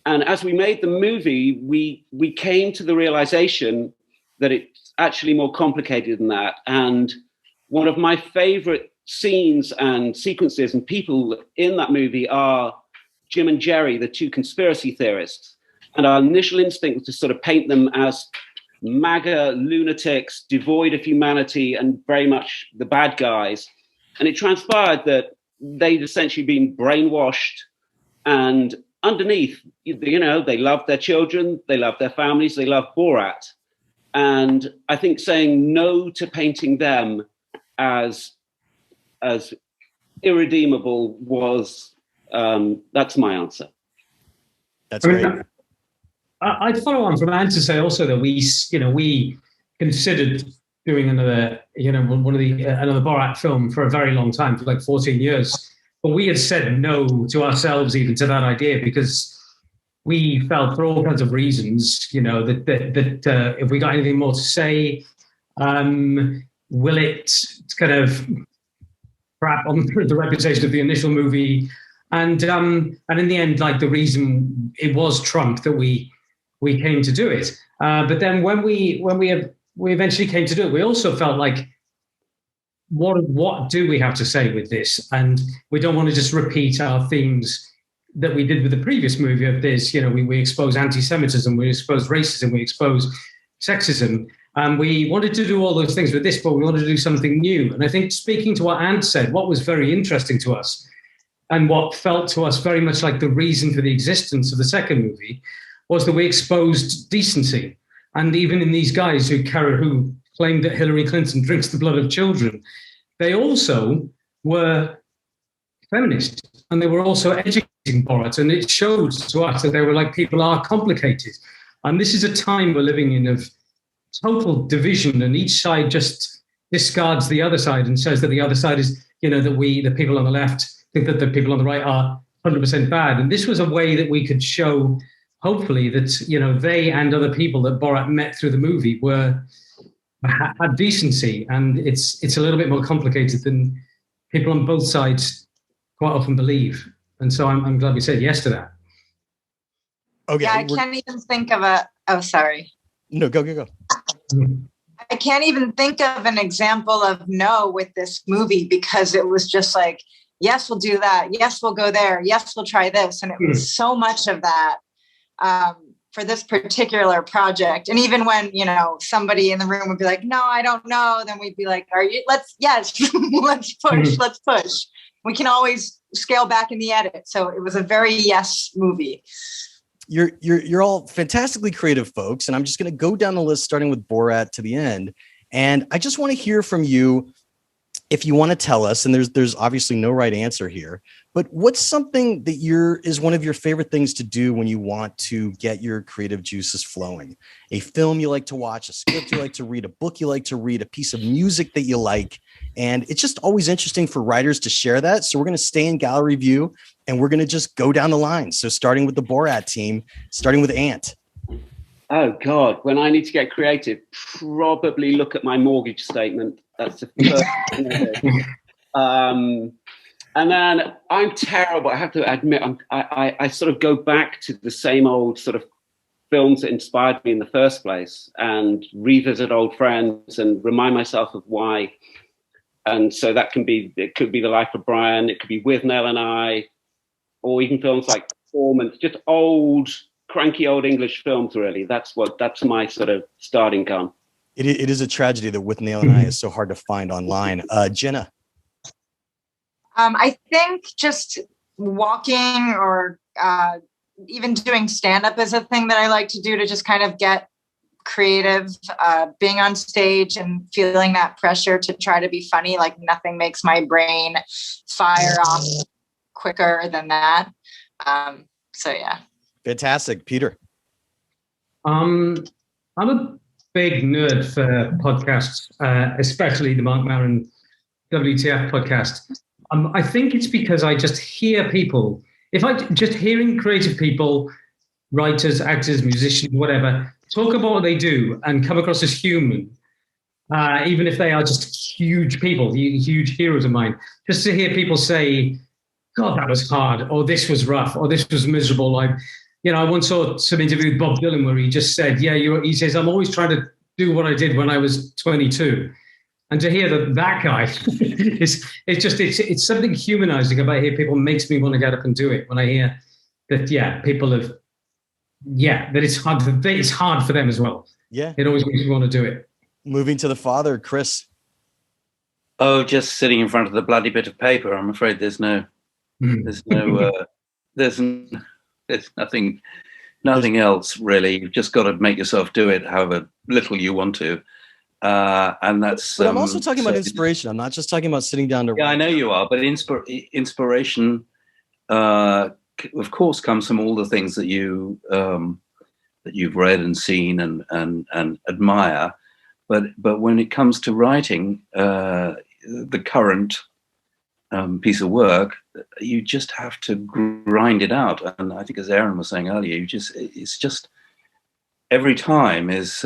And as we made the movie, we came to the realization that it's actually more complicated than that. And one of my favorite scenes and sequences and people in that movie are Jim and Jerry, the two conspiracy theorists. And our initial instinct was to sort of paint them as MAGA lunatics, devoid of humanity, and very much the bad guys. And it transpired that they'd essentially been brainwashed, and underneath, they loved their children, they loved their families, they loved Borat. And I think saying no to painting them as irredeemable was, that's my answer. That's great. I'd follow on from Anne to say also that we considered doing another Borat film for a very long time, for like 14 years. But we had said no to ourselves even to that idea because we felt, for all kinds of reasons, that if we got anything more to say, will it kind of crap on the reputation of the initial movie? And in the end, like, the reason it was Trump that we came to do it. But then when we eventually came to do it, we also felt like, what do we have to say with this? And we don't want to just repeat our themes that we did with the previous movie of this. We expose anti-Semitism, we expose racism, we expose sexism. We wanted to do all those things with this, but we wanted to do something new. And I think, speaking to what Ant said, what was very interesting to us and what felt to us very much like the reason for the existence of the second movie was that we exposed decency. And even in these guys who claimed that Hillary Clinton drinks the blood of children, they also were feminist, and they were also educating Borat, and it showed to us that they were like, people are complicated. And this is a time we're living in of total division, and each side just discards the other side and says that the other side is, that the people on the left think that the people on the right are 100% bad. And this was a way that we could show, hopefully, that, they and other people that Borat met through the movie had decency. And it's a little bit more complicated than people on both sides quite often believe. And so I'm glad we said yes to that. Okay. Yeah, I can't even think of sorry. No, go. I can't even think of an example of no with this movie, because it was just like, yes, we'll do that. Yes, we'll go there. Yes, we'll try this. And it was so much of that for this particular project. And even when, somebody in the room would be like, no, I don't know. Then we'd be like, let's push. We can always scale back in the edit. So it was a very yes movie. You're all fantastically creative folks, and I'm just going to go down the list, starting with Borat to the end. And I just want to hear from you, if you want to tell us. And there's obviously no right answer here, but what's something that is one of your favorite things to do when you want to get your creative juices flowing? A film you like to watch, a script you like to read, a book you like to read, a piece of music that you like. And it's just always interesting for writers to share that. So we're going to stay in gallery view, and we're going to just go down the line. So starting with the Borat team, starting with Ant. Oh, God. When I need to get creative, probably look at my mortgage statement. That's the first thing I do. And then I'm terrible. I have to admit, I sort of go back to the same old sort of films that inspired me in the first place and revisit old friends and remind myself of why. And so it could be The Life of Brian, it could be With Nell and I, or even films like Performance, just cranky old English films, really. That's my sort of starting gun. It is a tragedy that With Nell and I is so hard to find online. Jena. I think just walking or even doing stand-up is a thing that I like to do to just kind of get creative, being on stage and feeling that pressure to try to be funny. Like nothing makes my brain fire off quicker than that. So yeah. Fantastic. Peter. I'm a big nerd for podcasts, especially the Mark Maron WTF podcast. I think it's because I just hear people, hearing creative people, writers, actors, musicians, whatever, talk about what they do and come across as human, even if they are just huge people, huge heroes of mine, just to hear people say, God, that was hard, or this was rough, or this was miserable. I once saw some interview with Bob Dylan where he just said, he says, I'm always trying to do what I did when I was 22. And to hear that guy, it's something humanizing about hear people makes me want to get up and do it. When I hear that, people have, that it's hard for them as well. Yeah. It always makes me want to do it. Moving to the father, Chris. Oh, just sitting in front of the bloody bit of paper. I'm afraid there's nothing else really. You've just got to make yourself do it, however little you want to. And that's. But I'm also talking about inspiration. I'm not just talking about sitting down to. Yeah, I know you are, but inspiration, of course, comes from all the things that you've read and seen and admire. But when it comes to writing, the current piece of work, you just have to grind it out. And I think, as Aaron was saying earlier, it's just every time is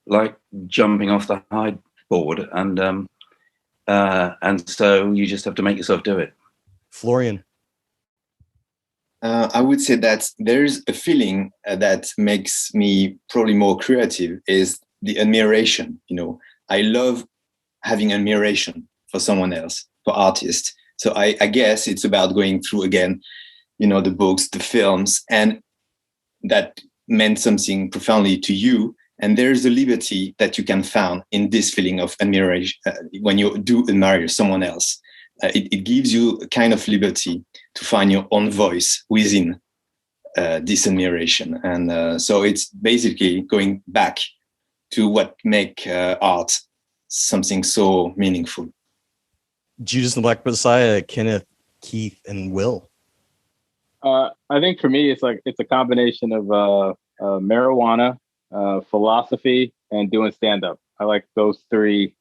like jumping off the high board, and so you just have to make yourself do it. Florian. I would say that there's a feeling that makes me probably more creative is the admiration. I love having admiration for someone else, for artists. So I guess it's about going through again, the books, the films, and that meant something profoundly to you. And there's a liberty that you can find in this feeling of admiration when you do admire someone else. It gives you a kind of liberty to find your own voice within this admiration. And so it's basically going back to what make art something so meaningful. Judas and the Black Messiah, Kenneth, Heath, and Will. I think for me, it's a combination of marijuana, philosophy, and doing stand up. I like those three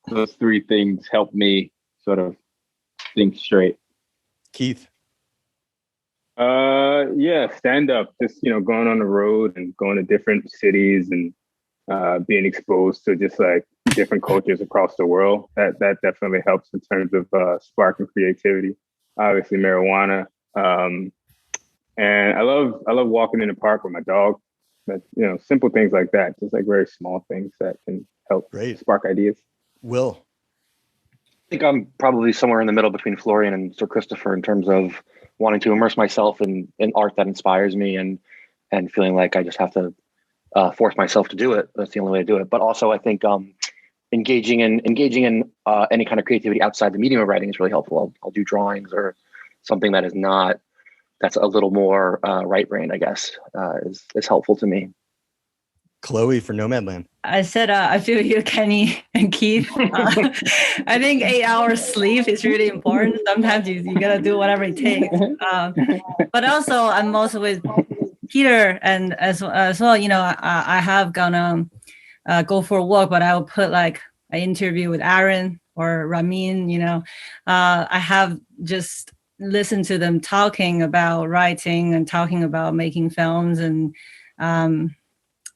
things help me sort of think straight. Keith. Yeah, stand up, just, going on the road and going to different cities and being exposed to just like different cultures across the world. That definitely helps in terms of sparking creativity. Obviously marijuana. And I love walking in the park with my dog. But, simple things like that, just like very small things that can help spark ideas. Will. I think I'm probably somewhere in the middle between Florian and Sir Christopher in terms of wanting to immerse myself in art that inspires me and feeling like I just have to force myself to do it. That's the only way to do it. But also I think engaging in any kind of creativity outside the medium of writing is really helpful. I'll do drawings or something that's a little more right brain, I guess, is helpful to me. Chloé for Nomadland. I said, I feel you, Kenny and Keith. I think 8 hours sleep is really important. Sometimes you gotta do whatever it takes. But also, I'm also with Peter, and as well, I have gonna go for a walk, but I will put like an interview with Aaron or Ramin. I have just listened to them talking about writing and talking about making films, and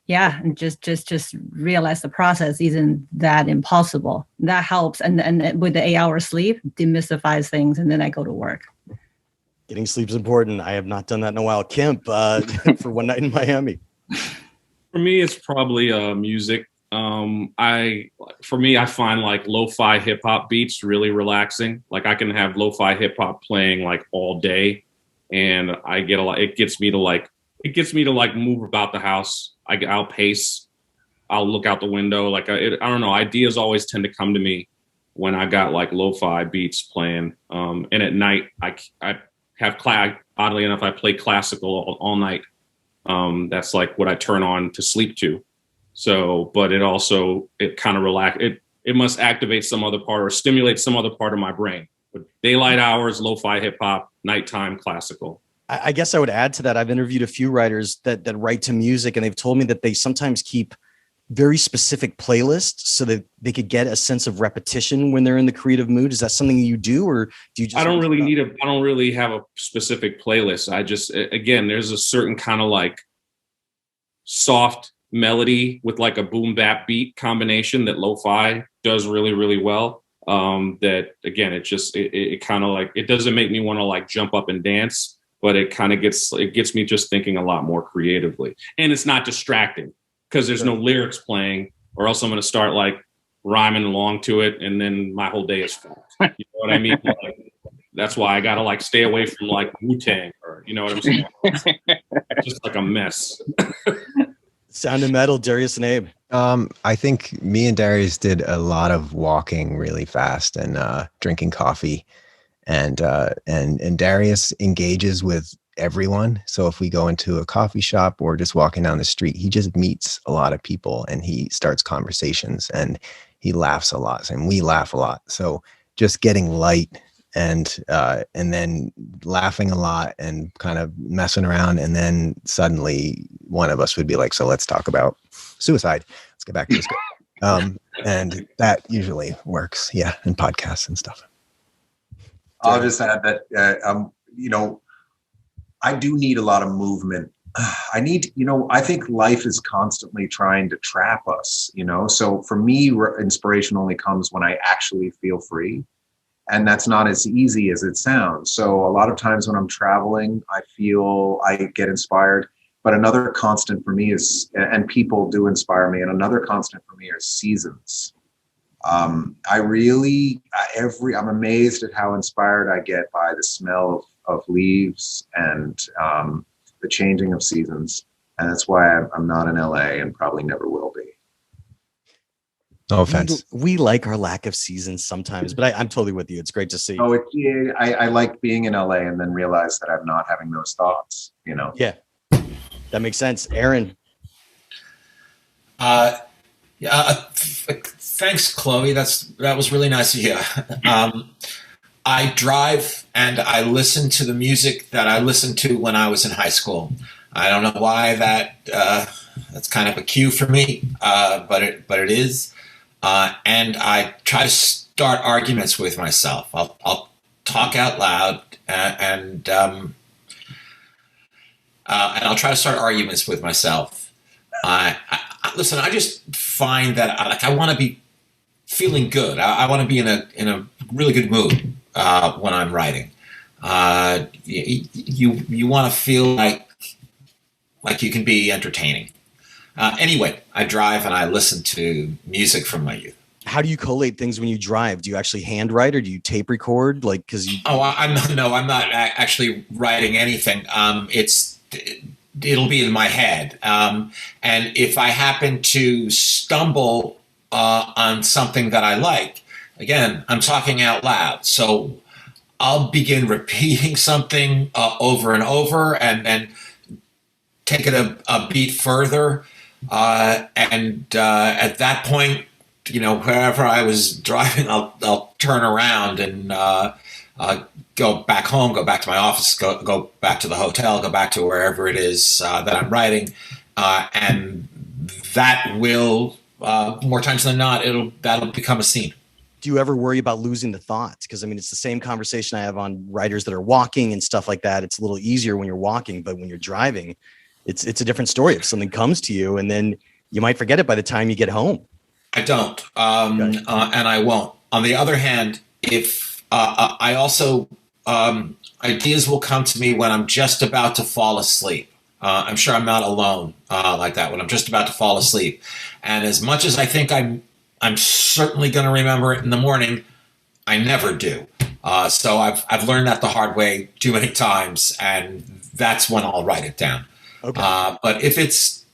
and just realize the process isn't that impossible. That helps. And with the 8 hours sleep, demystifies things. And then I go to work. Getting sleep is important. I have not done that in a while. Kemp, for One Night in Miami. For me, it's probably music. I find like lo-fi hip hop beats really relaxing. Like I can have lo-fi hip hop playing like all day, and I get it gets me to move about the house. I'll pace. I'll look out the window. Like I don't know. Ideas always tend to come to me when I got like lo-fi beats playing. And at night, I have oddly enough, I play classical all night. That's like what I turn on to sleep to. So, but it kind of it must activate some other part or stimulate some other part of my brain. But daylight hours, lo-fi hip hop, nighttime classical. I guess I would add to that. I've interviewed a few writers that write to music, and they've told me that they sometimes keep very specific playlists so that they could get a sense of repetition when they're in the creative mood. Is that something you do, or do you just? I don't really have a specific playlist. I just, again, there's a certain kind of like soft melody with like a boom bap beat combination that lo-fi does really, really well. That again, it kind of like, it doesn't make me want to like jump up and dance, but it kind of gets me just thinking a lot more creatively, and it's not distracting because there's no lyrics playing, or else I'm going to start like rhyming along to it, and then my whole day is fucked. You know what I mean? Like, that's why I got to like stay away from like Wu-Tang, or you know what I'm saying? It's just like a mess. Sound of Metal, Darius and Abe. I think me and Darius did a lot of walking really fast and drinking coffee. And Darius engages with everyone. So if we go into a coffee shop or just walking down the street, he just meets a lot of people and he starts conversations and he laughs a lot, and we laugh a lot. So just getting light and then laughing a lot and kind of messing around, and then suddenly one of us would be like, "So let's talk about suicide. Let's get back to this." And that usually works, and podcasts and stuff. I'll just add that, I do need a lot of movement. I think life is constantly trying to trap us, so for me, inspiration only comes when I actually feel free. And that's not as easy as it sounds. So a lot of times when I'm traveling, I get inspired. But another constant for me is, and people do inspire me, and another constant for me are seasons. I'm amazed at how inspired I get by the smell of leaves and the changing of seasons. And that's why I'm not in LA and probably never will be. No offense. We like our lack of seasons sometimes, but I'm totally with you. It's great to see. I like being in LA and then realize that I'm not having those thoughts, Yeah, that makes sense. Aaron. Thanks, Chloe. That was really nice of you. I drive and I listen to the music that I listened to when I was in high school. I don't know why that's kind of a cue for me, but it is. And I try to start arguments with myself. I'll talk out loud and I'll try to start arguments with myself. Listen, I just find that I want to be feeling good. I want to be in a really good mood when I'm writing. You want to feel like you can be entertaining. Anyway, I drive and I listen to music from my youth. How do you collate things when you drive? Do you actually handwrite or do you tape record? Like, because you. Oh, I'm not actually writing anything. It'll be in my head. And if I happen to stumble on something that I like, again, I'm talking out loud. So I'll begin repeating something over and over and take it a beat further. And at that point, wherever I was driving, I'll turn around and go back home, go back to my office, go back to the hotel, go back to wherever it is that I'm writing. And that will, more times than not, that'll become a scene. Do you ever worry about losing the thoughts? Because it's the same conversation I have on writers that are walking and stuff like that. It's a little easier when you're walking, but when you're driving, it's a different story. If something comes to you and then you might forget it by the time you get home. I don't, and I won't. On the other hand, if I also, ideas will come to me when I'm just about to fall asleep. I'm sure I'm not alone like that when I'm just about to fall asleep. And as much as I think I'm certainly going to remember it in the morning, I never do. So I've learned that the hard way too many times, and that's when I'll write it down. Okay. But if it's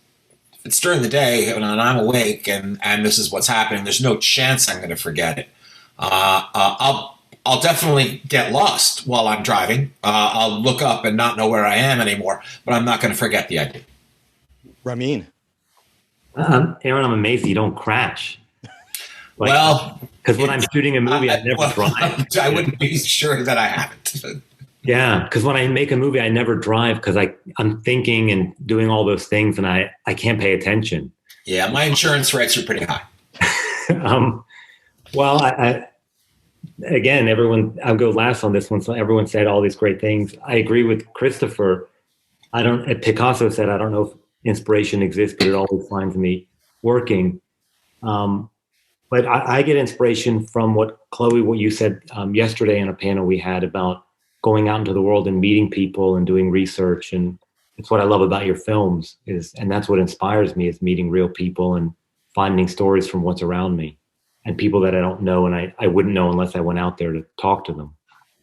during the day and I'm awake and this is what's happening, there's no chance I'm going to forget it. I'll definitely get lost while I'm driving. I'll look up and not know where I am anymore, but I'm not going to forget the idea. Rameen. Aaron, I'm amazed you don't crash. Because when I'm shooting a movie, I never drive. I wouldn't be sure that I haven't. Yeah, because when I make a movie, I never drive because I'm thinking and doing all those things, and I can't pay attention. Yeah, my insurance rates are pretty high. Well, again, I'll go last on this one. So everyone said all these great things. I agree with Christopher. Picasso said, I don't know if inspiration exists, but it always finds me working. But I get inspiration from what you said yesterday in a panel we had about going out into the world and meeting people and doing research. And it's what I love about your films and that's what inspires me, is meeting real people and finding stories from what's around me and people that I don't know. And I wouldn't know unless I went out there to talk to them.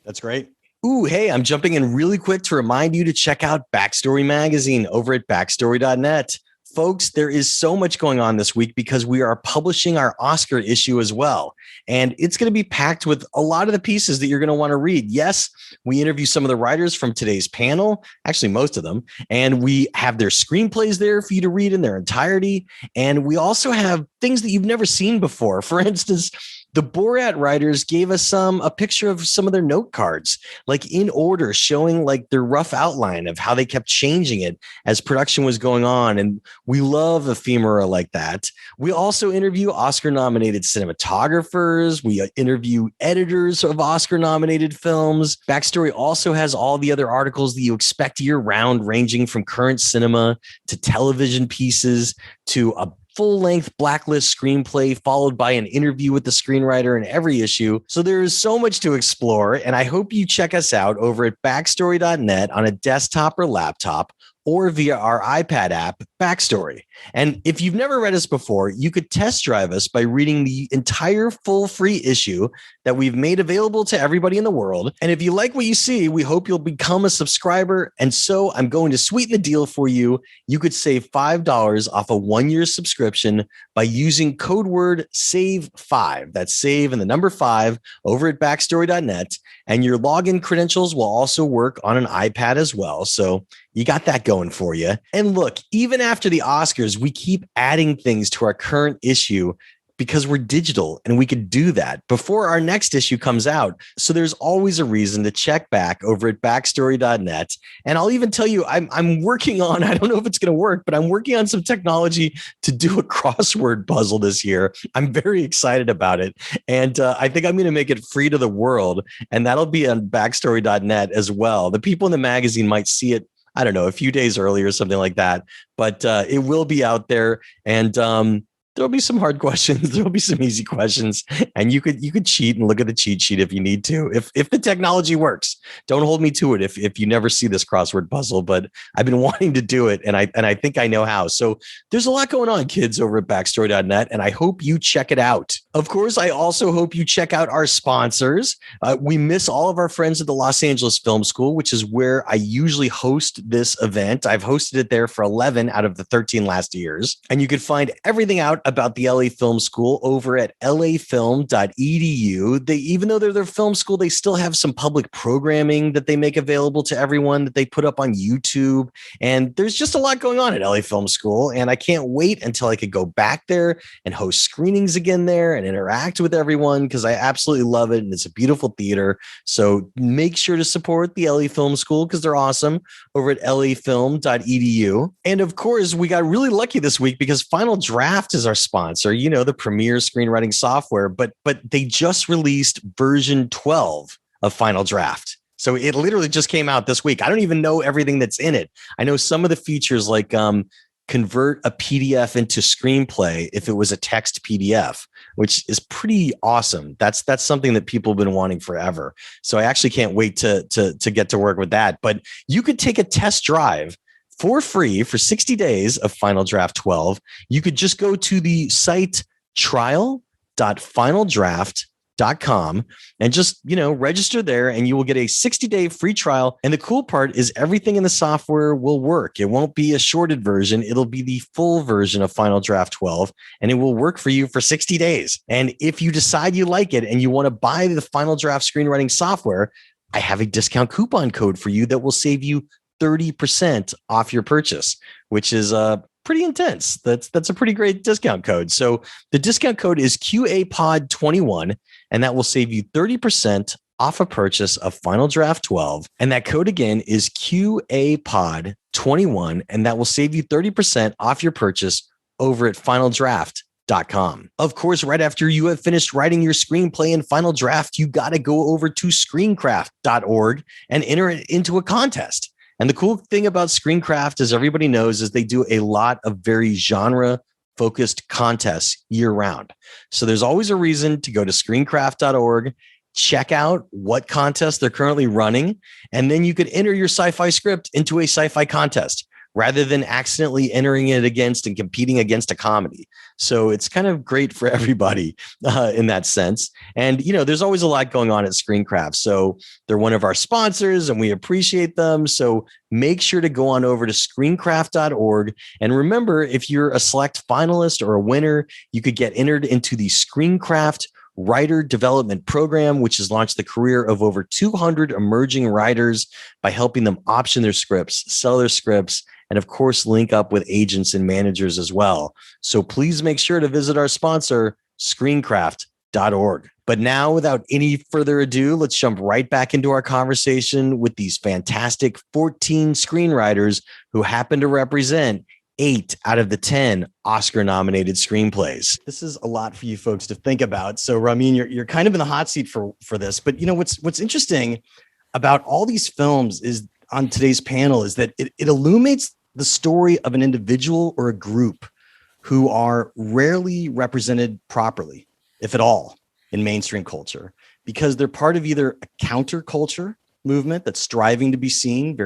That's great. Ooh, hey, I'm jumping in really quick to remind you to check out Backstory Magazine over at backstory.net. Folks, there is so much going on this week because we are publishing our Oscar issue as well. And it's going to be packed with a lot of the pieces that you're going to want to read. Yes, we interview some of the writers from today's panel, actually most of them, and we have their screenplays there for you to read in their entirety. And we also have things that you've never seen before. For instance, the Borat writers gave us a picture of some of their note cards, like in order, showing like their rough outline of how they kept changing it as production was going on. And we love ephemera like that. We also interview Oscar-nominated cinematographers. We interview editors of Oscar-nominated films. Backstory also has all the other articles that you expect year-round, ranging from current cinema to television pieces to a full-length blacklist screenplay followed by an interview with the screenwriter in every issue. So there is so much to explore, and I hope you check us out over at backstory.net on a desktop or laptop or via our iPad app, Backstory. And if you've never read us before, you could test drive us by reading the entire full free issue that we've made available to everybody in the world. And if you like what you see, we hope you'll become a subscriber. And so I'm going to sweeten the deal for you. You could save $5 off a 1-year subscription by using code word SAVE5. That's save and the number 5 over at backstory.net. And your login credentials will also work on an iPad as well. So you got that going for you. And look, even after the Oscars, we keep adding things to our current issue because we're digital and we could do that before our next issue comes out. So there's always a reason to check back over at backstory.net. And I'll even tell you, I'm working on, I don't know if it's going to work, but I'm working on some technology to do a crossword puzzle this year. I'm very excited about it. And I think I'm going to make it free to the world. And that'll be on backstory.net as well. The people in the magazine might see it, I don't know, a few days early or something like that, but it will be out there. And there'll be some hard questions. There'll be some easy questions, and you could cheat and look at the cheat sheet if you need to. If the technology works, don't hold me to it. If you never see this crossword puzzle, but I've been wanting to do it, and I think I know how. So there's a lot going on, kids, over at backstory.net, and I hope you check it out. Of course, I also hope you check out our sponsors. We miss all of our friends at the Los Angeles Film School, which is where I usually host this event. I've hosted it there for 11 out of the 13 last years, and you can find everything out about the LA Film School over at lafilm.edu. Even though they're their film school, they still have some public programming that they make available to everyone that they put up on YouTube. And there's just a lot going on at LA Film School. And I can't wait until I could go back there and host screenings again there and interact with everyone, because I absolutely love it. And it's a beautiful theater. So make sure to support the LA Film School because they're awesome over at lafilm.edu. And of course, we got really lucky this week because Final Draft is our sponsor, the premier screenwriting software, but they just released version 12 of Final Draft. So it literally just came out this week. I don't even know everything that's in it. I know some of the features like convert a PDF into screenplay if it was a text PDF, which is pretty awesome. That's something that people have been wanting forever. So I actually can't wait to get to work with that. But you could take a test drive for free for 60 days of Final Draft 12. You could just go to the site trial.finaldraft.com and just, register there, and you will get a 60-day free trial. And the cool part is everything in the software will work. It won't be a shorted version. It'll be the full version of Final Draft 12, and it will work for you for 60 days. And if you decide you like it and you want to buy the Final Draft screenwriting software, I have a discount coupon code for you that will save you 30% off your purchase, which is pretty intense. That's a pretty great discount code. So the discount code is QAPOD21, and that will save you 30% off a purchase of Final Draft 12. And that code again is QAPOD21, and that will save you 30% off your purchase over at finaldraft.com. Of course, right after you have finished writing your screenplay in Final Draft, you got to go over to screencraft.org and enter it into a contest. And the cool thing about Screencraft, as everybody knows, is they do a lot of very genre-focused contests year-round. So there's always a reason to go to screencraft.org, check out what contests they're currently running, and then you could enter your sci-fi script into a sci-fi contest rather than accidentally entering it against and competing against a comedy. So it's kind of great for everybody in that sense. And, there's always a lot going on at Screencraft. So they're one of our sponsors and we appreciate them. So make sure to go on over to screencraft.org. And remember, if you're a select finalist or a winner, you could get entered into the Screencraft Writer Development Program, which has launched the career of over 200 emerging writers by helping them option their scripts, sell their scripts, and of course, link up with agents and managers as well. So please make sure to visit our sponsor, screencraft.org. But now, without any further ado, let's jump right back into our conversation with these fantastic 14 screenwriters who happen to represent 8 out of the 10 Oscar-nominated screenplays. This is a lot for you folks to think about. So, Rameen, you're kind of in the hot seat for this. But what's interesting about all these films is on today's panel is that it illuminates the story of an individual or a group who are rarely represented properly, if at all, in mainstream culture, because they're part of either a counterculture movement that's striving to be seen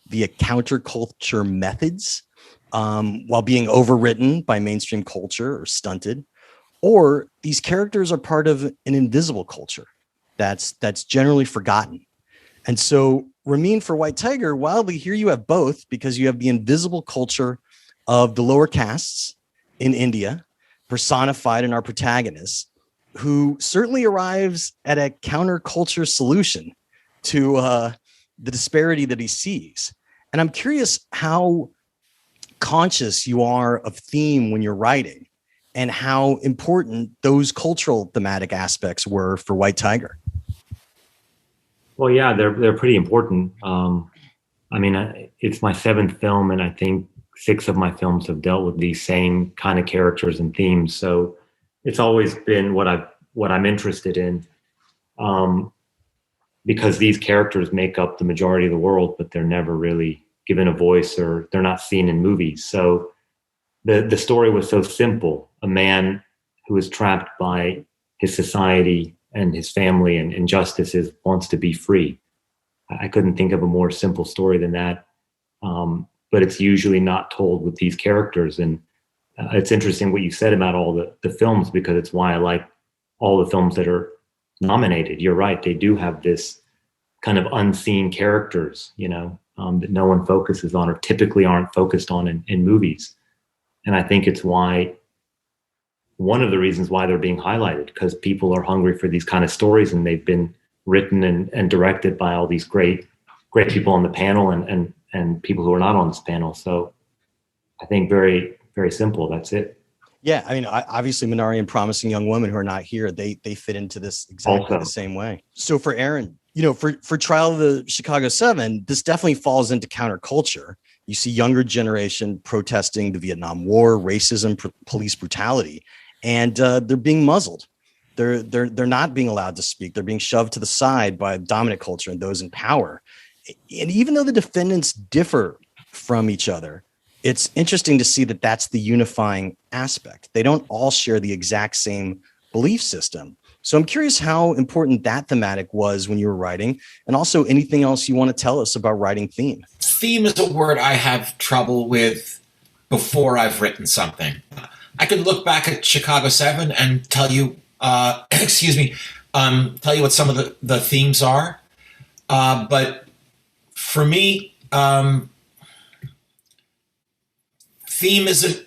via counterculture methods, while being overwritten by mainstream culture or stunted, or these characters are part of an invisible culture that's generally forgotten. And so, Rameen, for White Tiger, wildly, here you have both, because you have the invisible culture of the lower castes in India, personified in our protagonist, who certainly arrives at a counterculture solution to the disparity that he sees. And I'm curious how conscious you are of theme when you're writing, and how important those cultural thematic aspects were for White Tiger. Well, yeah, they're pretty important. I mean, it's my 7th film, and I think 6 of my films have dealt with these same kind of characters and themes. So it's always been what I'm interested in, because these characters make up the majority of the world, but they're never really given a voice, or they're not seen in movies. So the story was so simple: a man who is trapped by his society and his family and injustices wants to be free. I couldn't think of a more simple story than that. But it's usually not told with these characters. And it's interesting what you said about all the films, because it's why I like all the films that are nominated. You're right. They do have this kind of unseen characters, that no one focuses on, or typically aren't focused on in movies. And I think it's one of the reasons why they're being highlighted, because people are hungry for these kind of stories, and they've been written and directed by all these great people on the panel and people who are not on this panel. So I think very, very simple. That's it. Yeah. I mean, obviously Minari and Promising Young Women, who are not here, they fit into this exactly the same way. So for Aaron, for Trial of the Chicago 7, this definitely falls into counterculture. You see younger generation protesting the Vietnam War, racism, police brutality, and they're being muzzled. They're not being allowed to speak. They're being shoved to the side by dominant culture and those in power. And even though the defendants differ from each other, it's interesting to see that that's the unifying aspect. They don't all share the exact same belief system. So I'm curious how important that thematic was when you were writing, and also anything else you want to tell us about writing theme. Theme is a word I have trouble with before I've written something. I could look back at Chicago 7 and tell you, tell you what some of the themes are. But for me, theme isn't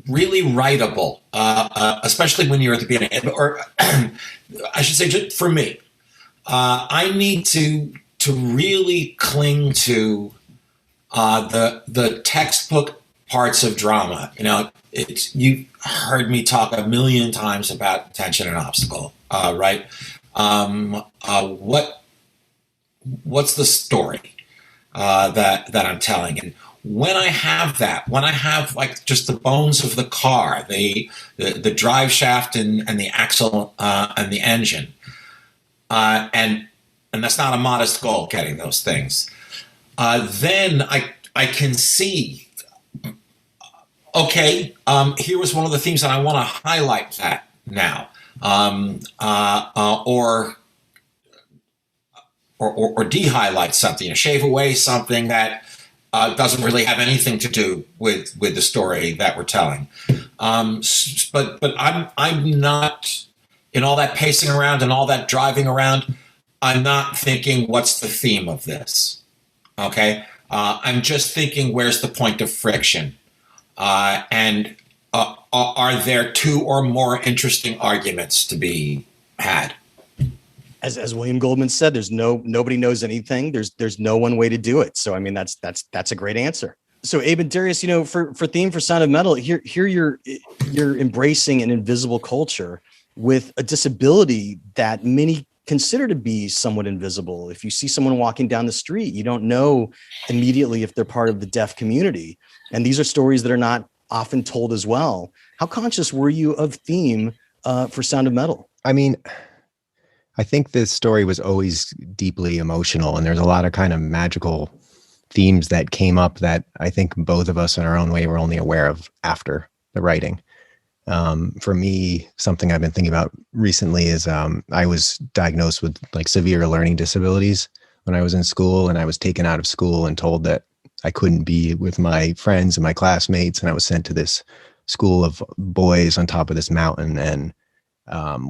really writable, especially when you're at the beginning. Or I should say, just for me, I need to really cling to the textbook parts of drama. You've heard me talk a million times about tension and obstacle, right? What's the story that I'm telling? And when I have that, when I have like just the bones of the car, the drive shaft and the axle and the engine, and that's not a modest goal, getting those things, then I can see, okay, here was one of the themes that I want to highlight that now, or de-highlight something, shave away something that doesn't really have anything to do with the story that we're telling. But I'm not, in all that pacing around and all that driving around, I'm not thinking, what's the theme of this? Okay, I'm just thinking, where's the point of friction? And are there two or more interesting arguments to be had? As William Goldman said, nobody knows anything. There's no one way to do it. So I mean, that's a great answer. So Abe and Darius, for theme for Sound of Metal, here you're embracing an invisible culture with a disability that many consider to be somewhat invisible. If you see someone walking down the street, you don't know immediately if they're part of the deaf community. And these are stories that are not often told as well. How conscious were you of theme for Sound of Metal? I mean, I think this story was always deeply emotional, and there's a lot of kind of magical themes that came up that I think both of us in our own way were only aware of after the writing. For me, something I've been thinking about recently is I was diagnosed with like severe learning disabilities when I was in school, and I was taken out of school and told that I couldn't be with my friends and my classmates, and I was sent to this school of boys on top of this mountain, and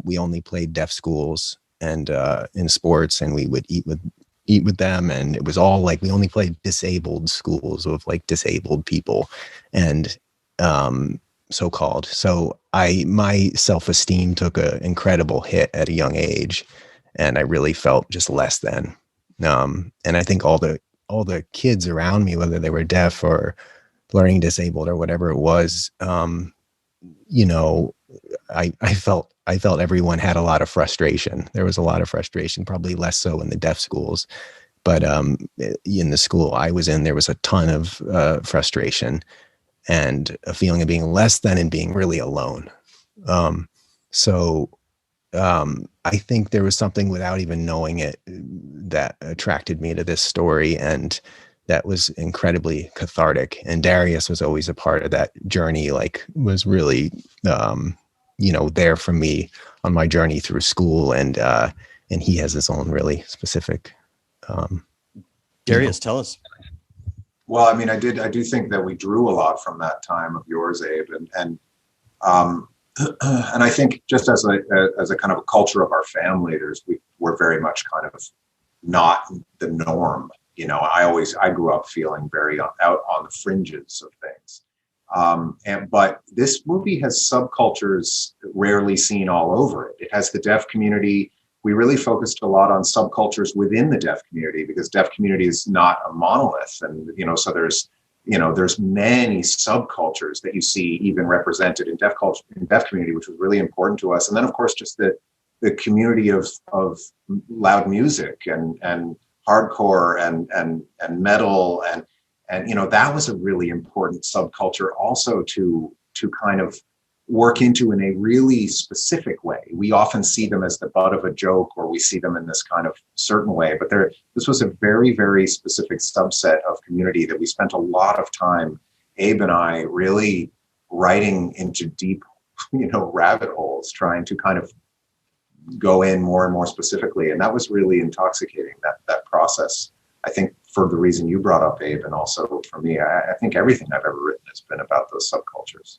we only played deaf schools and in sports, and we would eat with them, and it was all like we only played disabled schools with like disabled people, and so-called. So my self-esteem took an incredible hit at a young age, and I really felt just less than. And I think all the kids around me, whether they were deaf or learning disabled or whatever it was, you know, I felt everyone had a lot of frustration. There was a lot of frustration, probably less so in the deaf schools, but in the school I was in, there was a ton of frustration and a feeling of being less than and being really alone. I think there was something without even knowing it that attracted me to this story, and that was incredibly cathartic. And Darius was always a part of that journey, like was really, there for me on my journey through school. And he has his own really specific. Darius, tell us. Well, I mean, I do think that we drew a lot from that time of yours, Abe, and I think just as a kind of a culture of our family, we're very much kind of not the norm. You know, I grew up feeling very out on the fringes of things. But this movie has subcultures rarely seen all over it. It has the deaf community. We really focused a lot on subcultures within the deaf community because deaf community is not a monolith. And, so there's many subcultures that you see even represented in deaf community, which was really important to us. And then of course, just the community of loud music and hardcore and metal and that was a really important subculture also to kind of work into in a really specific way. We often see them as the butt of a joke, or we see them in this kind of certain way, but this was a very, very specific subset of community that we spent a lot of time, Abe and I, really writing into deep, rabbit holes, trying to kind of go in more and more specifically. And that was really intoxicating, that process. I think for the reason you brought up, Abe, and also for me, I think everything I've ever written has been about those subcultures.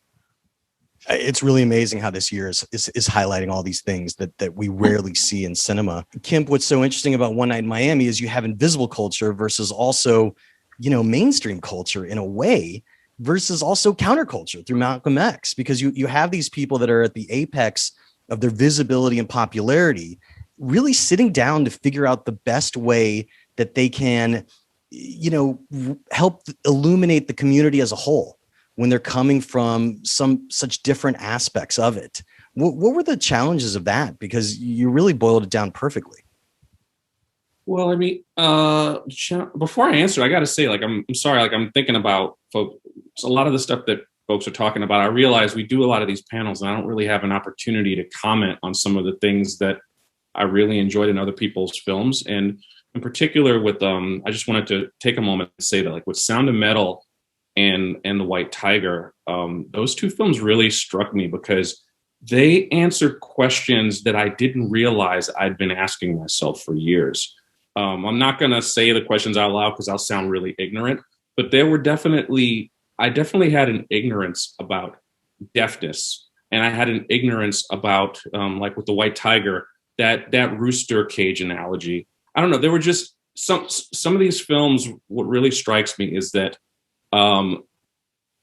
It's really amazing how this year is highlighting all these things that we rarely see in cinema. Kemp, what's so interesting about One Night in Miami is you have invisible culture versus also, mainstream culture in a way, versus also counterculture through Malcolm X, because you have these people that are at the apex of their visibility and popularity, really sitting down to figure out the best way that they can, help illuminate the community as a whole when they're coming from some such different aspects of it. What were the challenges of that? Because you really boiled it down perfectly. Well, I mean, before I answer, I got to say, I'm sorry, I'm thinking about folks, a lot of the stuff that folks are talking about. I realize we do a lot of these panels and I don't really have an opportunity to comment on some of the things that I really enjoyed in other people's films. And in particular with, I just wanted to take a moment to say that with Sound of Metal and The White Tiger, those two films really struck me because they answered questions that I didn't realize I'd been asking myself for years. I'm not going to say the questions out loud because I'll sound really ignorant, but I definitely had an ignorance about deafness, and I had an ignorance about, with The White Tiger, that rooster cage analogy. I don't know. There were just some of these films. What really strikes me is that I'm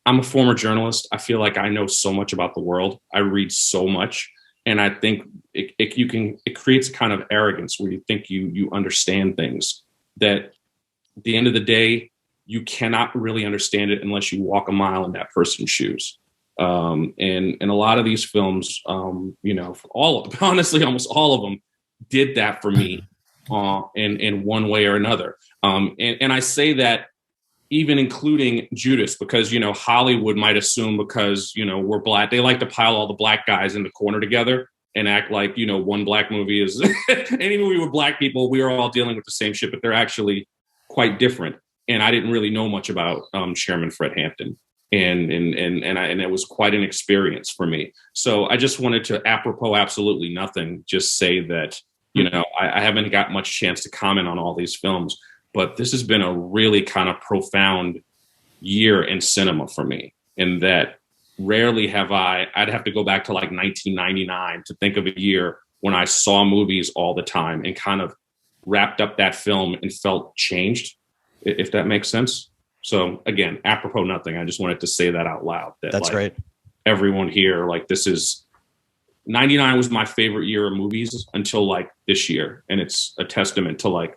a former journalist. I feel like I know so much about the world. I read so much. And I think it creates a kind of arrogance where you think you understand things that at the end of the day, you cannot really understand it unless you walk a mile in that person's shoes. And a lot of these films, honestly, almost all of them did that for me in one way or another. And I say that even including Judas, because, Hollywood might assume because, we're Black, they like to pile all the Black guys in the corner together and act like, one Black movie is any movie with Black people, we are all dealing with the same shit, but they're actually quite different. And I didn't really know much about Chairman Fred Hampton. And it was quite an experience for me. So I just wanted to, apropos absolutely nothing, just say that, I haven't got much chance to comment on all these films, but this has been a really kind of profound year in cinema for me, in that rarely have I'd have to go back to 1999 to think of a year when I saw movies all the time and kind of wrapped up that film and felt changed, if that makes sense. So again, apropos nothing, I just wanted to say that out loud. That's great. Everyone here, this is 99 was my favorite year of movies until this year. And it's a testament to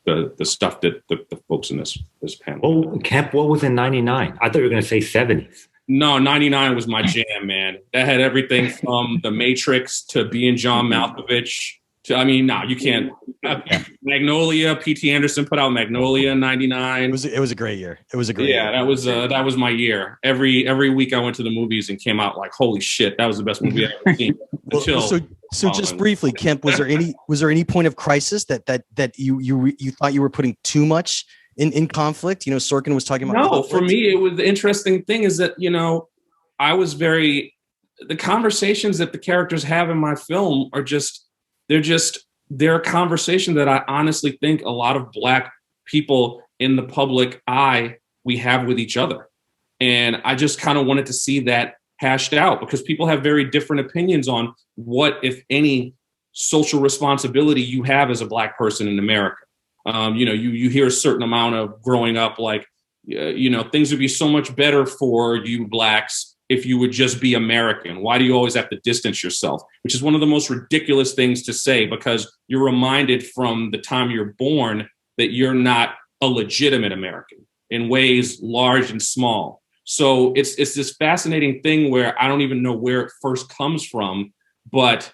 the stuff that the folks in this panel. Oh, Kemp, what was in 99? I thought you were going to say 70s. No, 99 was my jam, man. That had everything from The Matrix to being John Malkovich to, I mean, no, you can't. Magnolia, P.T. Anderson put out Magnolia in 99. It was a great year. It was a great year. That was my year. Every week I went to the movies and came out like, holy shit, that was the best movie I've ever seen. So just briefly, Kemp, was there any point of crisis that you thought you were putting too much in conflict? You know, Sorkin was talking about. No, conflict. For me, it was the interesting thing is that, you know, the conversations that the characters have in my film are they're a conversation that I honestly think a lot of Black people in the public eye we have with each other. And I just kind of wanted to see that hashed out because people have very different opinions on what, if any, social responsibility you have as a Black person in America. You know, you hear a certain amount of growing up, like, you know, things would be so much better for you Blacks if you would just be American. Why do you always have to distance yourself? Which is one of the most ridiculous things to say because you're reminded from the time you're born that you're not a legitimate American in ways large and small. So it's this fascinating thing where I don't even know where it first comes from, but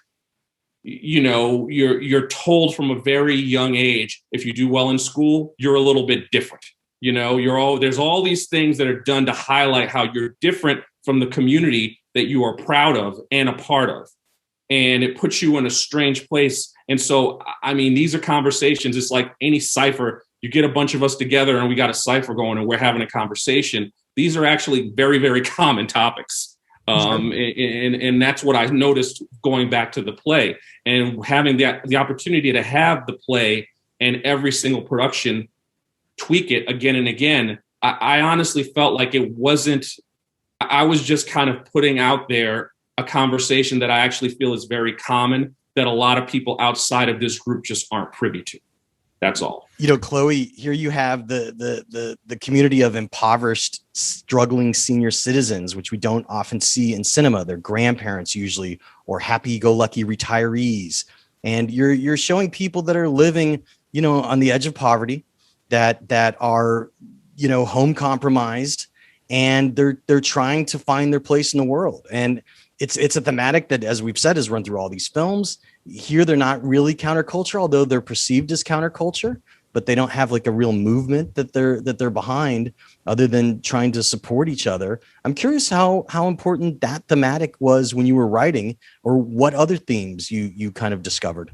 you know, you're told from a very young age, if you do well in school, you're a little bit different. You know, there's all these things that are done to highlight how you're different from the community that you are proud of and a part of. And it puts you in a strange place. And so, I mean, these are conversations. It's like any cipher. You get a bunch of us together and we got a cipher going and we're having a conversation. These are actually very, very common topics. And that's what I noticed going back to the play and having the opportunity to have the play and every single production tweak it again and again. I honestly felt like I was just kind of putting out there a conversation that I actually feel is very common that a lot of people outside of this group just aren't privy to. That's all. You know, Chloé, here you have the community of impoverished, struggling senior citizens, which we don't often see in cinema. Their grandparents usually, or happy-go-lucky retirees. And you're showing people that are living, you know, on the edge of poverty, that are, you know, home compromised, and they're trying to find their place in the world. And it's a thematic that, as we've said, has run through all these films. Here, they're not really counterculture, although they're perceived as counterculture, but they don't have like a real movement that they're behind other than trying to support each other. I'm curious how important that thematic was when you were writing, or what other themes you kind of discovered.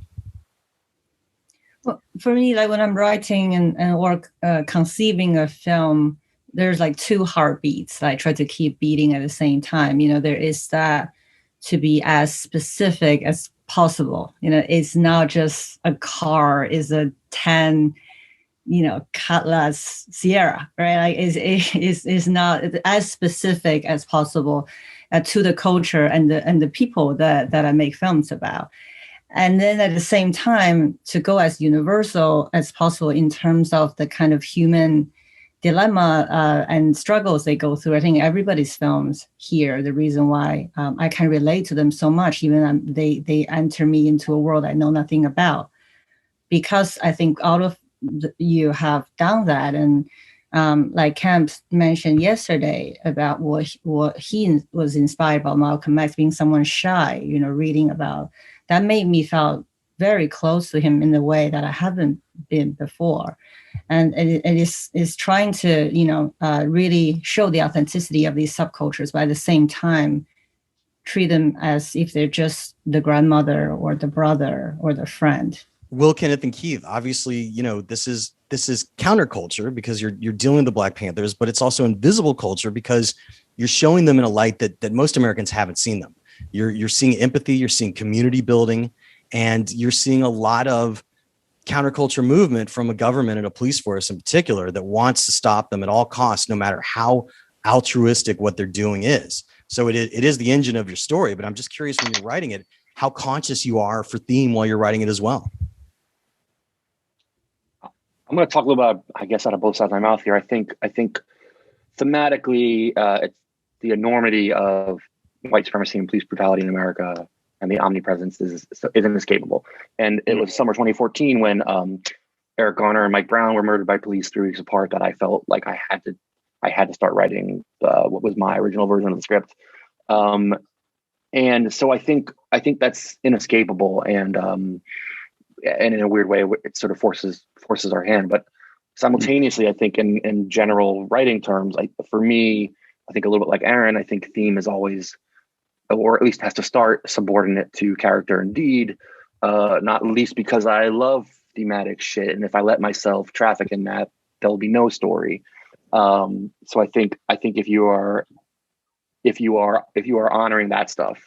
Well, for me, like when I'm writing or conceiving a film, there's like two heartbeats that I try to keep beating at the same time. You know, there is that to be as specific as possible. You know, it's not just a car, it's a 10, you know, Cutlass Sierra, right? Like it's not as specific as possible to the culture and the people that I make films about. And then at the same time, to go as universal as possible in terms of the kind of human dilemma and struggles they go through. I think everybody's films here, the reason why I can relate to them so much, even they enter me into a world I know nothing about, because I think all of you have done that. And like Kemp mentioned yesterday about what he was inspired by Malcolm X, being someone shy, you know, reading about, that made me feel very close to him in a way that I haven't been before. And it is trying to, you know, really show the authenticity of these subcultures, but at the same time, treat them as if they're just the grandmother or the brother or the friend. Will, Kenneth, and Heath, obviously, you know, this is counterculture because you're dealing with the Black Panthers, but it's also invisible culture because you're showing them in a light that most Americans haven't seen them. You're seeing empathy, you're seeing community building, and you're seeing a lot of counterculture movement from a government and a police force in particular that wants to stop them at all costs, no matter how altruistic what they're doing is. So it is the engine of your story, but I'm just curious, when you're writing it, how conscious you are for theme while you're writing it as well. I'm going to talk a little about, I guess, out of both sides of my mouth here. I think thematically, it's the enormity of white supremacy and police brutality in America, and the omnipresence is inescapable. And it was summer 2014 when Eric Garner and Mike Brown were murdered by police 3 weeks apart that I felt like I I had to start writing what was my original version of the script. And so I think that's inescapable, and in a weird way, it sort of forces our hand. But simultaneously, I think in general writing terms, for me, I think a little bit like Aaron, I think theme is always, or at least has to start, subordinate to character and deed, not least because I love thematic shit, and if I let myself traffic in that, there'll be no story. So I think if you are honoring that stuff,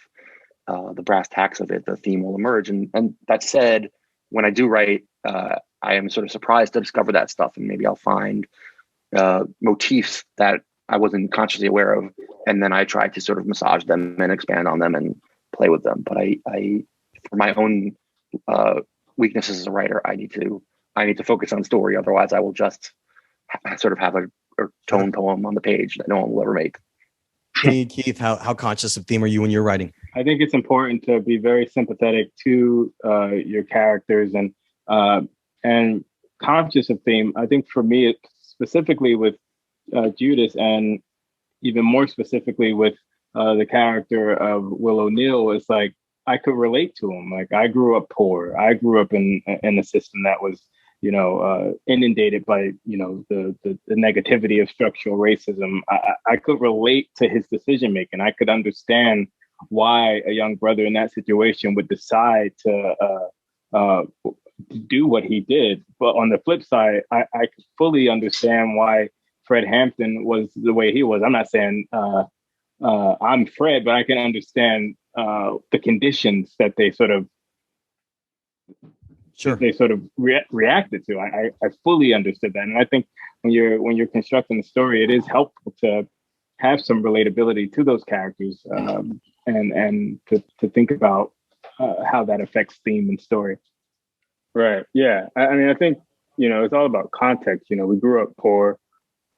the brass tacks of it, the theme will emerge. And that said, when I do write, I am sort of surprised to discover that stuff, and maybe I'll find motifs that I wasn't consciously aware of, and then I try to sort of massage them and expand on them and play with them. But I for my own weaknesses as a writer, I need to focus on story. Otherwise, I will just sort of have a tone poem on the page that no one will ever make. Hey, Keith, how conscious of theme are you when you're writing? I think it's important to be very sympathetic to your characters and conscious of theme. I think for me, specifically with Judas, and even more specifically with the character of Will O'Neill, is like I could relate to him. Like, I grew up poor. I grew up in a system that was, inundated by, the negativity of structural racism. I could relate to his decision making. I could understand why a young brother in that situation would decide to do what he did. But on the flip side, I could fully understand why Fred Hampton was the way he was. I'm not saying I'm Fred, but I can understand the conditions that they sort of reacted to. I fully understood that, and I think when you're constructing a story, it is helpful to have some relatability to those characters, and to think about how that affects theme and story. Right. Yeah. I mean, I think it's all about context. We grew up poor,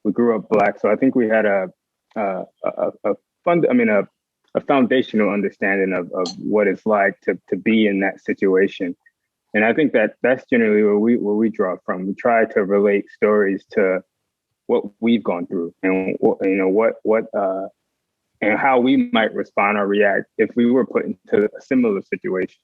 we grew up Black, so I think we had a foundational understanding of what it's like to be in that situation. And I think that's generally where we draw from. We try to relate stories to what we've gone through, and what and how we might respond or react if we were put into a similar situation.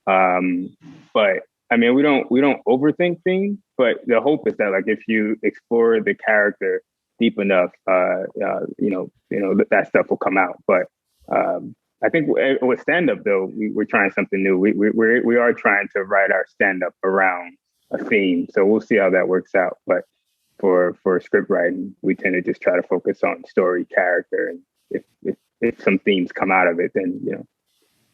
But I mean, we don't overthink things, but the hope is that, like, if you explore the character deep enough, that stuff will come out. But I think with stand-up, though, we're trying something new. We are trying to write our stand-up around a theme, so we'll see how that works out. But for script writing, we tend to just try to focus on story, character, and if some themes come out of it, then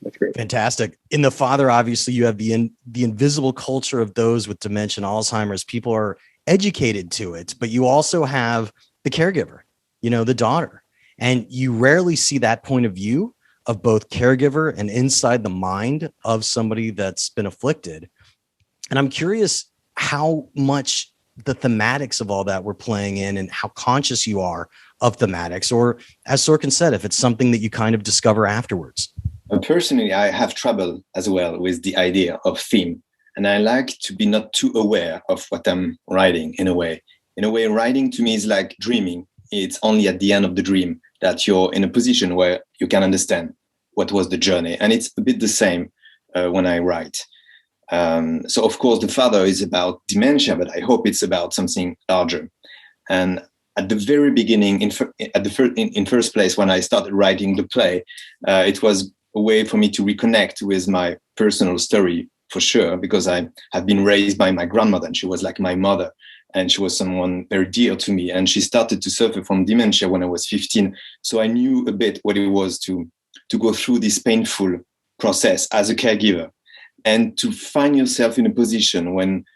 that's great. Fantastic. In The Father, obviously, you have the invisible culture of those with dementia, Alzheimer's. People are educated to it, but you also have the caregiver, the daughter, and you rarely see that point of view of both caregiver and inside the mind of somebody that's been afflicted. And I'm curious how much the thematics of all that we're playing in, and how conscious you are of thematics, or, as Sorkin said, if it's something that you kind of discover afterwards. Personally, I have trouble as well with the idea of theme, and I like to be not too aware of what I'm writing. In a way, writing to me is like dreaming. It's only at the end of the dream that you're in a position where you can understand what was the journey. And it's a bit the same when I write. So of course, The Father is about dementia, but I hope it's about something larger. And at the very beginning, in first place, when I started writing the play, it was a way for me to reconnect with my personal story, for sure, because I have been raised by my grandmother, and she was like my mother. And she was someone very dear to me. And she started to suffer from dementia when I was 15. So I knew a bit what it was to go through this painful process as a caregiver, and to find yourself in a position when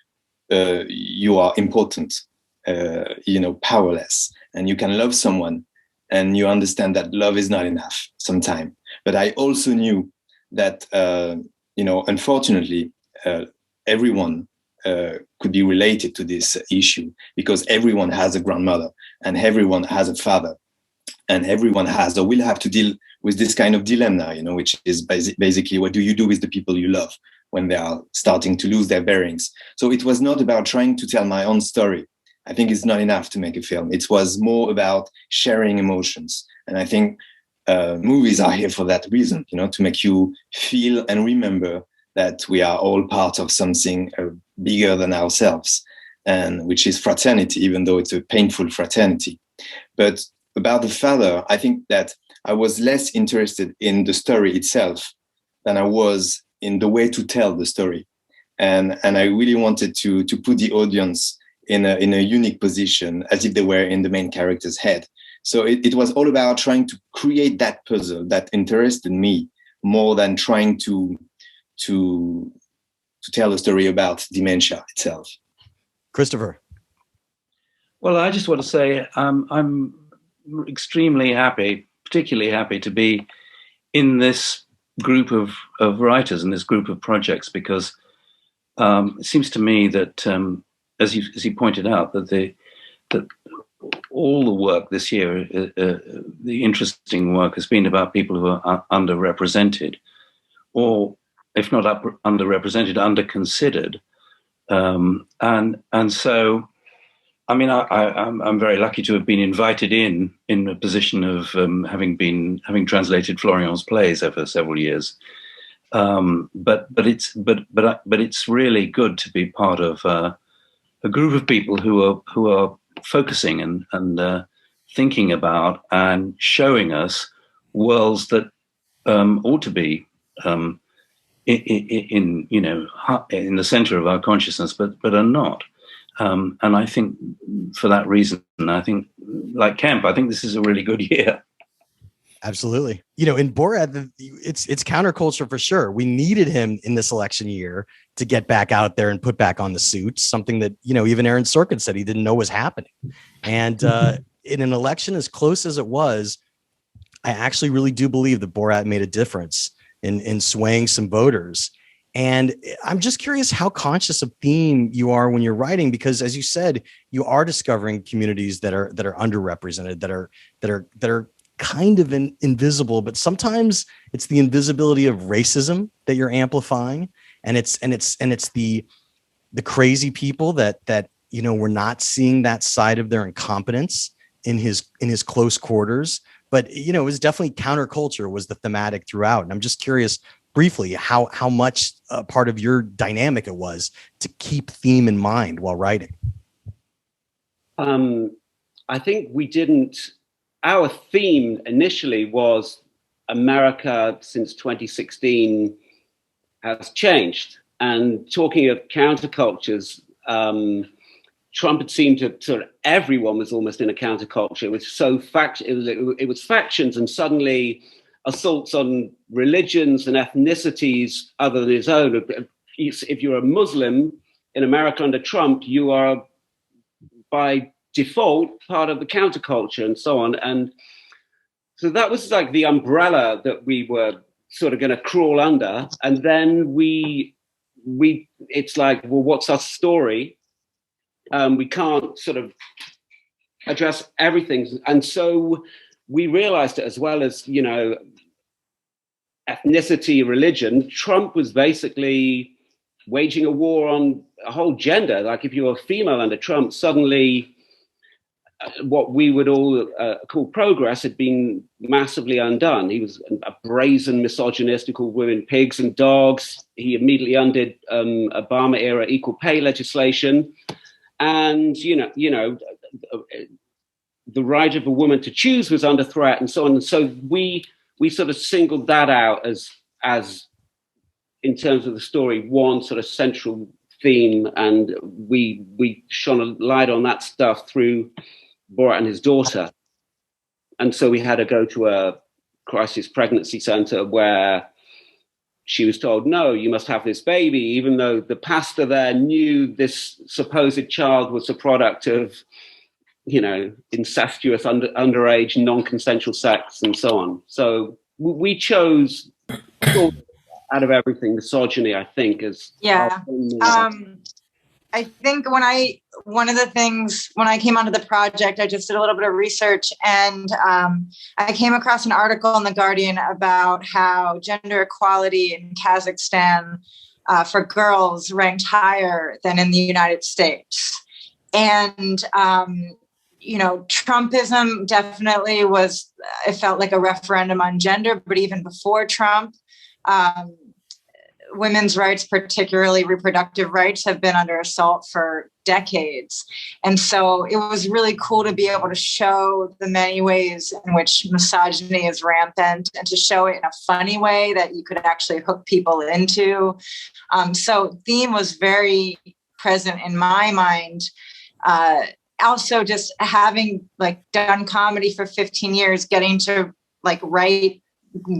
you are important, powerless, and you can love someone, and you understand that love is not enough sometimes. But I also knew that, unfortunately, everyone could be related to this issue, because everyone has a grandmother, and everyone has a father, and everyone has or will have to deal with this kind of dilemma, which is basically, what do you do with the people you love when they are starting to lose their bearings? So it was not about trying to tell my own story I think it's not enough to make a film. It was more about sharing emotions. And I think movies are here for that reason, to make you feel and remember that we are all part of something bigger than ourselves, and which is fraternity, even though it's a painful fraternity. But about The Father, I think that I was less interested in the story itself than I was in the way to tell the story. And I really wanted to put the audience in a unique position, as if they were in the main character's head. So it was all about trying to create that puzzle that interested me more than trying to tell a story about dementia itself. Christopher. Well, I just want to say I'm extremely happy, particularly happy to be in this group of writers and this group of projects, because it seems to me that, as you pointed out, that all the work this year, the interesting work, has been about people who are underrepresented, or if not underrepresented, underconsidered, and so, I mean, I'm very lucky to have been invited in a position of having translated Florian's plays over several years, but it's really good to be part of a group of people who are focusing and thinking about and showing us worlds that ought to be in the center of our consciousness, but are not. And I think for that reason, I think, like Kemp, I think this is a really good year. Absolutely. In Borat, it's counterculture for sure. We needed him in this election year to get back out there and put back on the suits, something that, even Aaron Sorkin said he didn't know was happening. And in an election as close as it was, I actually really do believe that Borat made a difference in swaying some voters. And I'm just curious how conscious of theme you are when you're writing, because as you said, you are discovering communities that are underrepresented, that are kind of invisible, but sometimes it's the invisibility of racism that you're amplifying. And it's the crazy people that we're not seeing that side of their incompetence in his close quarters. But, it was definitely counterculture was the thematic throughout. And I'm just curious briefly how much a part of your dynamic it was to keep theme in mind while writing. I think our theme initially was America since 2016 has changed. And talking of countercultures, Trump had seemed to sort of everyone was almost in a counterculture. It was so it was factions, and suddenly assaults on religions and ethnicities other than his own. If you're a Muslim in America under Trump, you are by default part of the counterculture and so on. And so that was like the umbrella that we were sort of going to crawl under. And then it's like, well, what's our story? We can't sort of address everything. And so we realized that as well as, ethnicity, religion, Trump was basically waging a war on a whole gender. Like if you were female under Trump, suddenly what we would all call progress had been massively undone. He was a brazen misogynist who called women pigs and dogs. He immediately undid Obama era equal pay legislation. And, the right of a woman to choose was under threat and so on. And so we sort of singled that out as in terms of the story, one sort of central theme. And we shone a light on that stuff through Borat and his daughter. And so we had her go to a crisis pregnancy center where she was told, no, you must have this baby, even though the pastor there knew this supposed child was a product of, incestuous underage, non-consensual sex and so on. So we chose out of everything, misogyny, I think, is. Yeah. I think when I came onto the project, I just did a little bit of research, and I came across an article in The Guardian about how gender equality in Kazakhstan for girls ranked higher than in the United States. And, Trumpism definitely was, it felt like a referendum on gender, but even before Trump, women's rights, particularly reproductive rights, have been under assault for decades. And so it was really cool to be able to show the many ways in which misogyny is rampant and to show it in a funny way that you could actually hook people into. So theme was very present in my mind. Also just having done comedy for 15 years, getting to write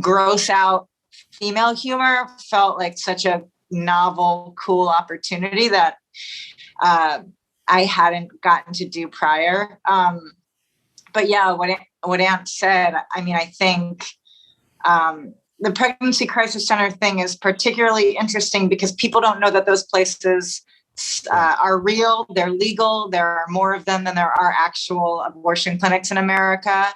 gross out female humor felt like such a novel, cool opportunity that I hadn't gotten to do prior. But yeah, what Ant said, I mean, I think the Pregnancy Crisis Center thing is particularly interesting because people don't know that those places are real, they're legal, there are more of them than there are actual abortion clinics in America.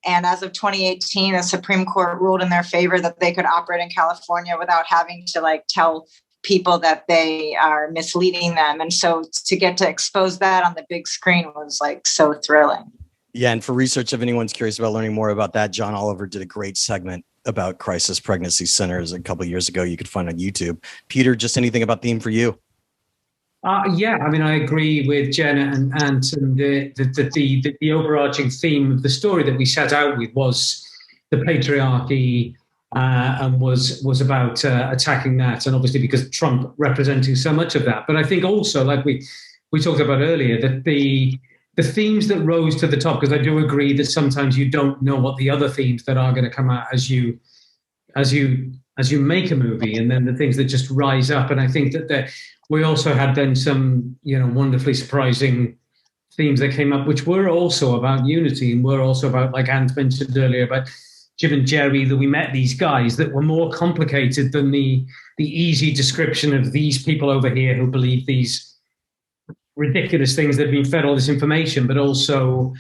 And as of 2018, the Supreme Court ruled in their favor that they could operate in California without having to tell people that they are misleading them. And so to get to expose that on the big screen was so thrilling. Yeah. And for research, if anyone's curious about learning more about that, John Oliver did a great segment about crisis pregnancy centers a couple of years ago. You could find on YouTube. Peter, just anything about theme for you? Yeah, I mean, I agree with Jena and Ant, and the overarching theme of the story that we set out with was the patriarchy, and was about attacking that, and obviously because Trump representing so much of that. But I think also, like we talked about earlier, that the themes that rose to the top, because I do agree that sometimes you don't know what the other themes that are going to come out as you make a movie, and then the things that just rise up. And I think that we also had then some, wonderfully surprising themes that came up, which were also about unity and were also about, like Ant mentioned earlier, about Jim and Jerry, that we met these guys that were more complicated than the easy description of these people over here who believe these ridiculous things that have been fed all this information, but also,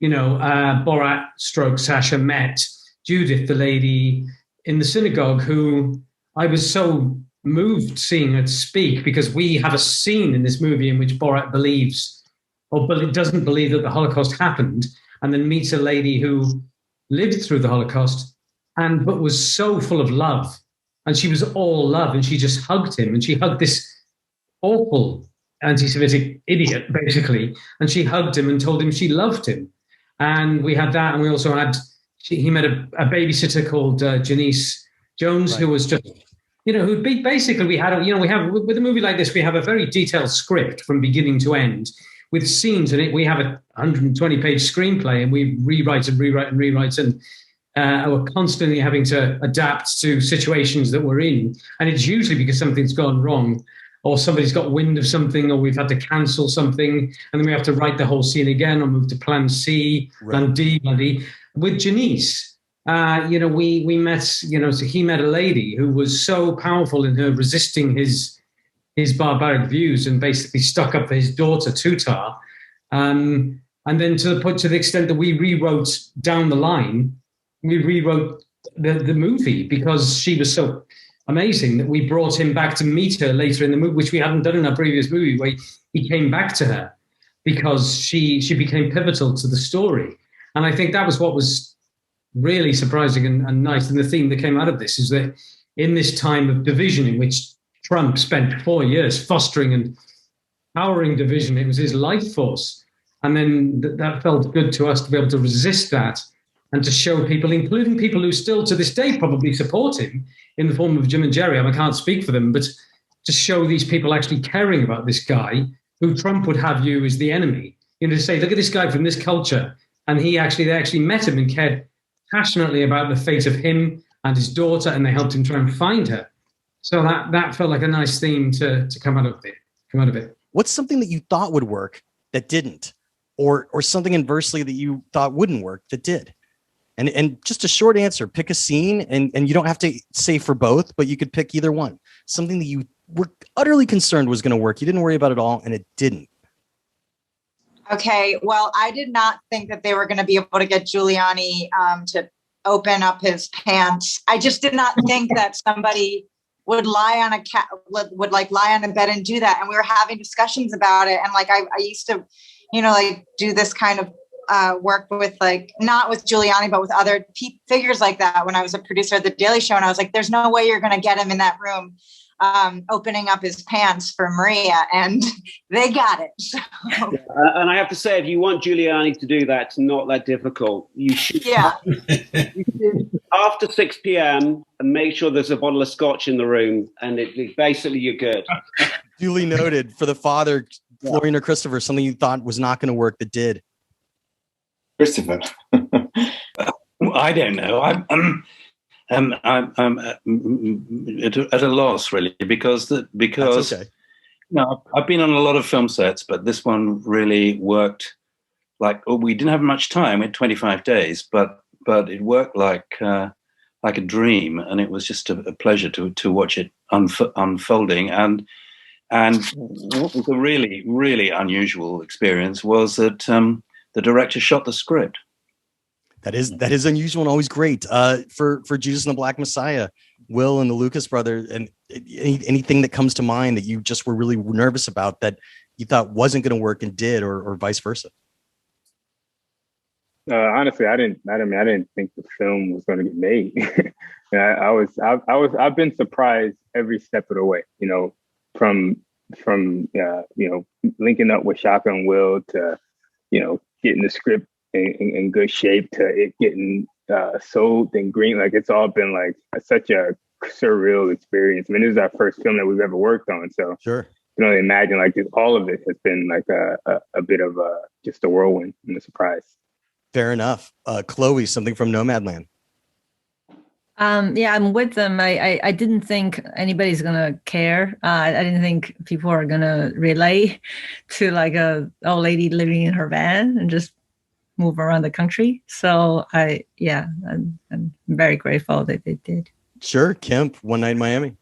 Borat / Sasha met Judith, the lady in the synagogue, who I was so moved seeing her speak, because we have a scene in this movie in which Borat believes or doesn't believe that the Holocaust happened, and then meets a lady who lived through the Holocaust but was so full of love, and she was all love, and she just hugged him, and she hugged this awful anti-Semitic idiot basically, and she hugged him and told him she loved him. And we had that, and we also had he met a babysitter called Janice Jones, right, who was just who'd be basically, we have with a movie like this, we have a very detailed script from beginning to end with scenes in it. We have a 120-page screenplay, and we rewrite and we're constantly having to adapt to situations that we're in. And it's usually because something's gone wrong, or somebody's got wind of something, or we've had to cancel something, and then we have to write the whole scene again or move to plan C, plan D, plan D. With Janice, we met, so he met a lady who was so powerful in her resisting his barbaric views and basically stuck up for his daughter, Tutar. And then to the extent that we rewrote down the line, we rewrote the movie because she was so amazing that we brought him back to meet her later in the movie, which we hadn't done in our previous movie, where he came back to her because she became pivotal to the story. And I think that was what was really surprising and nice. And the theme that came out of this is that in this time of division, in which Trump spent 4 years fostering and powering division, it was his life force. And then that felt good to us to be able to resist that and to show people, including people who still to this day probably support him in the form of Jim and Jerry. I can't speak for them, but to show these people actually caring about this guy who Trump would have you as the enemy, to say, look at this guy from this culture. And they actually met him and cared passionately about the fate of him and his daughter, and they helped him try and find her. So that felt like a nice theme to come out of it. What's something that you thought would work that didn't, or something inversely that you thought wouldn't work that did? And just a short answer, pick a scene, and you don't have to say for both, but you could pick either one. Something that you were utterly concerned was going to work. You didn't worry about it all, and it didn't. Okay, well, I did not think that they were going to be able to get Giuliani to open up his pants. I just did not think that somebody would lie on a cat, would like lie on a bed and do that. And we were having discussions about it. And like, I used to, like do this kind of work with like, not with Giuliani, but with other figures like that when I was a producer at The Daily Show. And I was like, there's no way you're going to get him in that room opening up his pants for Maria, and they got it. So. And I have to say, if you want Giuliani to do that, it's not that difficult. You should, after 6 p.m. and make sure there's a bottle of scotch in the room, and basically you're good. Duly noted. For the father, Florian or Christopher, something you thought was not going to work that did. Christopher. I don't know. I'm at a loss, really, because okay. I've been on a lot of film sets, but this one really worked. We didn't have much time; we had 25 days, but it worked like a dream, and it was just a pleasure to watch it unfolding. And what was a really, really unusual experience was that the director shot the script. That is unusual and always great. For Judas and the Black Messiah, Will and the Lucas brother, and anything that comes to mind that you just were really nervous about that you thought wasn't going to work and did, or vice versa. Honestly, I didn't think the film was going to get made. I've been surprised every step of the way. From linking up with Shaka and Will to getting the script in good shape to it getting sold and green. Like, it's all been like such a surreal experience. I mean, this is our first film that we've ever worked on. So sure, you can only imagine like all of it has been like a bit of just a whirlwind and a surprise. Fair enough. Chloé, something from Nomadland. I'm with them. I didn't think anybody's gonna care. I didn't think people are gonna relate to like a old lady living in her van and just move around the country. So I'm very grateful that they did. Sure. Kemp, One Night in Miami.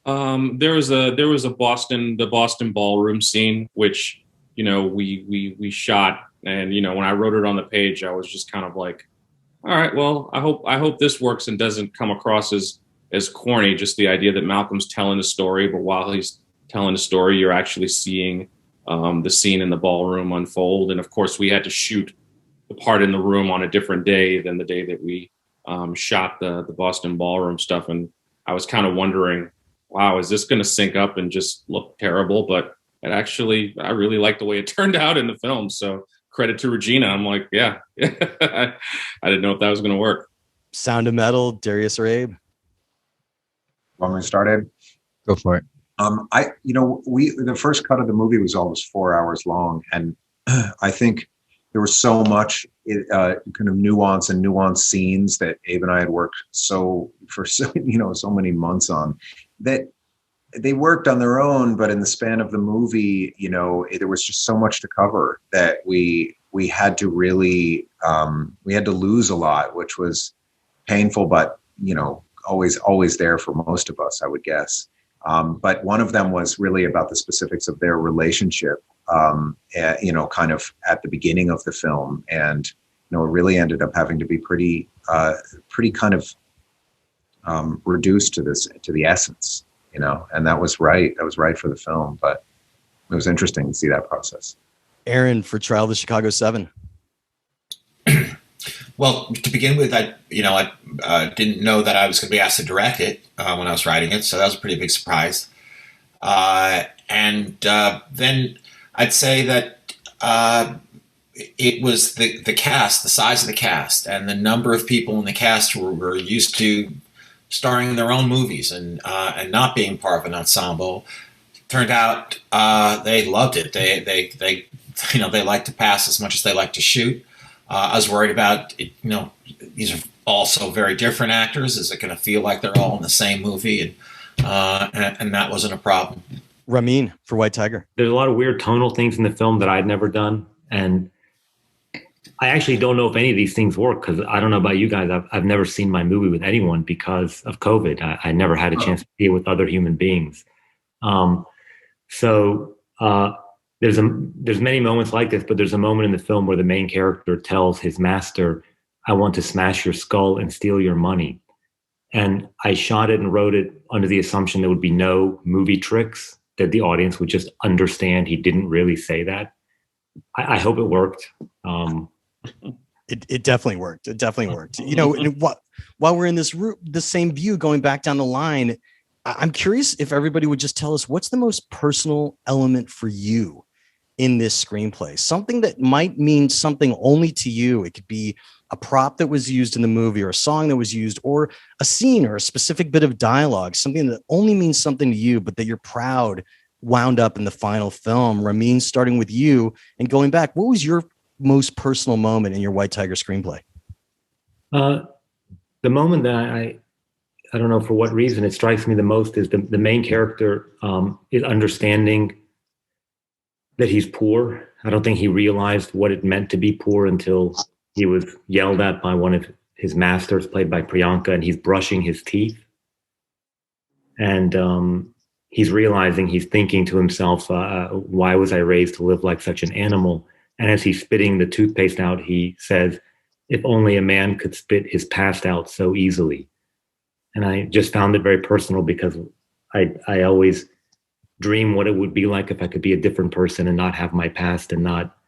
There was the Boston ballroom scene, which, we shot, and, when I wrote it on the page, I was just kind of like, all right, well, I hope this works and doesn't come across as corny. Just the idea that Malcolm's telling a story, but while he's telling a story, you're actually seeing the scene in the ballroom unfold. And of course, we had to shoot the part in the room on a different day than the day that we shot the Boston ballroom stuff. And I was kind of wondering, wow, is this going to sync up and just look terrible? But I really liked the way it turned out in the film. So credit to Regina. I'm like, yeah. I didn't know if that was going to work. Sound of Metal, Darius or Abe? Want me to start, Abe? Go for it. The first cut of the movie was almost 4 hours long, and I think there was so much kind of nuance and nuanced scenes that Abe and I had worked so many months on, that they worked on their own. But in the span of the movie, there was just so much to cover that we had to really we had to lose a lot, which was painful, but always there for most of us, I would guess. But one of them was really about the specifics of their relationship, kind of at the beginning of the film. And, it really ended up having to be pretty kind of reduced to the essence, and that was right. That was right for the film, but it was interesting to see that process. Aaron, for Trial of the Chicago 7. Well, to begin with, I didn't know that I was going to be asked to direct it when I was writing it, so that was a pretty big surprise. And then I'd say that it was the cast, the size of the cast, and the number of people in the cast who were used to starring in their own movies and not being part of an ensemble. Turned out they loved it. They like to pass as much as they like to shoot. I was worried about these are also very different actors. Is it going to feel like they're all in the same movie? And that wasn't a problem. Rameen, for White Tiger. There's a lot of weird tonal things in the film that I'd never done, and I actually don't know if any of these things work, because I don't know about you guys. I've never seen my movie with anyone because of COVID. I never had a chance to see it with other human beings. There's many moments like this, but there's a moment in the film where the main character tells his master, "I want to smash your skull and steal your money." And I shot it and wrote it under the assumption there would be no movie tricks, that the audience would just understand he didn't really say that. I hope it worked. It definitely worked. It definitely worked. You know, while we're in the same view, going back down the line, I'm curious if everybody would just tell us what's the most personal element for you in this screenplay, something that might mean something only to you. It could be a prop that was used in the movie, or a song that was used, or a scene, or a specific bit of dialogue, something that only means something to you, but that you're proud wound up in the final film. Rameen, starting with you and going back, what was your most personal moment in your White Tiger screenplay? The moment that I don't know for what reason it strikes me the most is the main character is understanding that he's poor. I don't think he realized what it meant to be poor until he was yelled at by one of his masters, played by Priyanka, and he's brushing his teeth. And he's realizing, he's thinking to himself, why was I raised to live like such an animal? And as he's spitting the toothpaste out, he says, if only a man could spit his past out so easily. And I just found it very personal, because I always dream what it would be like if I could be a different person and not have my past and not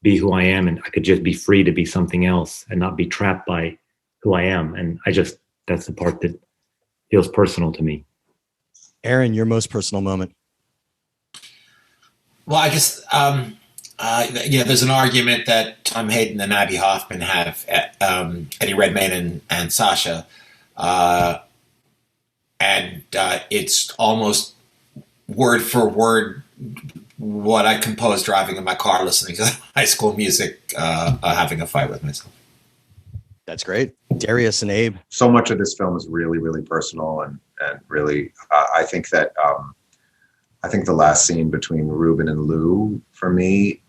be who I am. And I could just be free to be something else and not be trapped by who I am. And that's the part that feels personal to me. Aaron, your most personal moment. Well, I guess, there's an argument that Tom Hayden and Abby Hoffman have, Eddie Redmayne and Sasha. And it's almost word for word what I composed driving in my car listening to high school music, having a fight with myself. That's great. Darius and Abe. So much of this film is really, really personal, and really, I think that I think the last scene between Ruben and Lou for me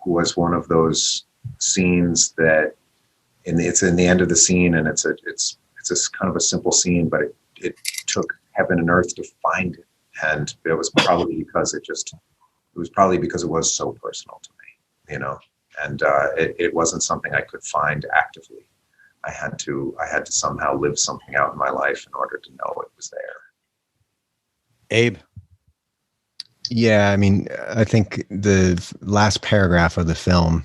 was one of those scenes that it's in the end of the scene, and it's a kind of a simple scene, but it took heaven and earth to find it. And it was probably because it was so personal to me, you know, and it wasn't something I could find actively. I had to somehow live something out in my life in order to know it was there. Abe. Yeah, I mean, I think the last paragraph of the film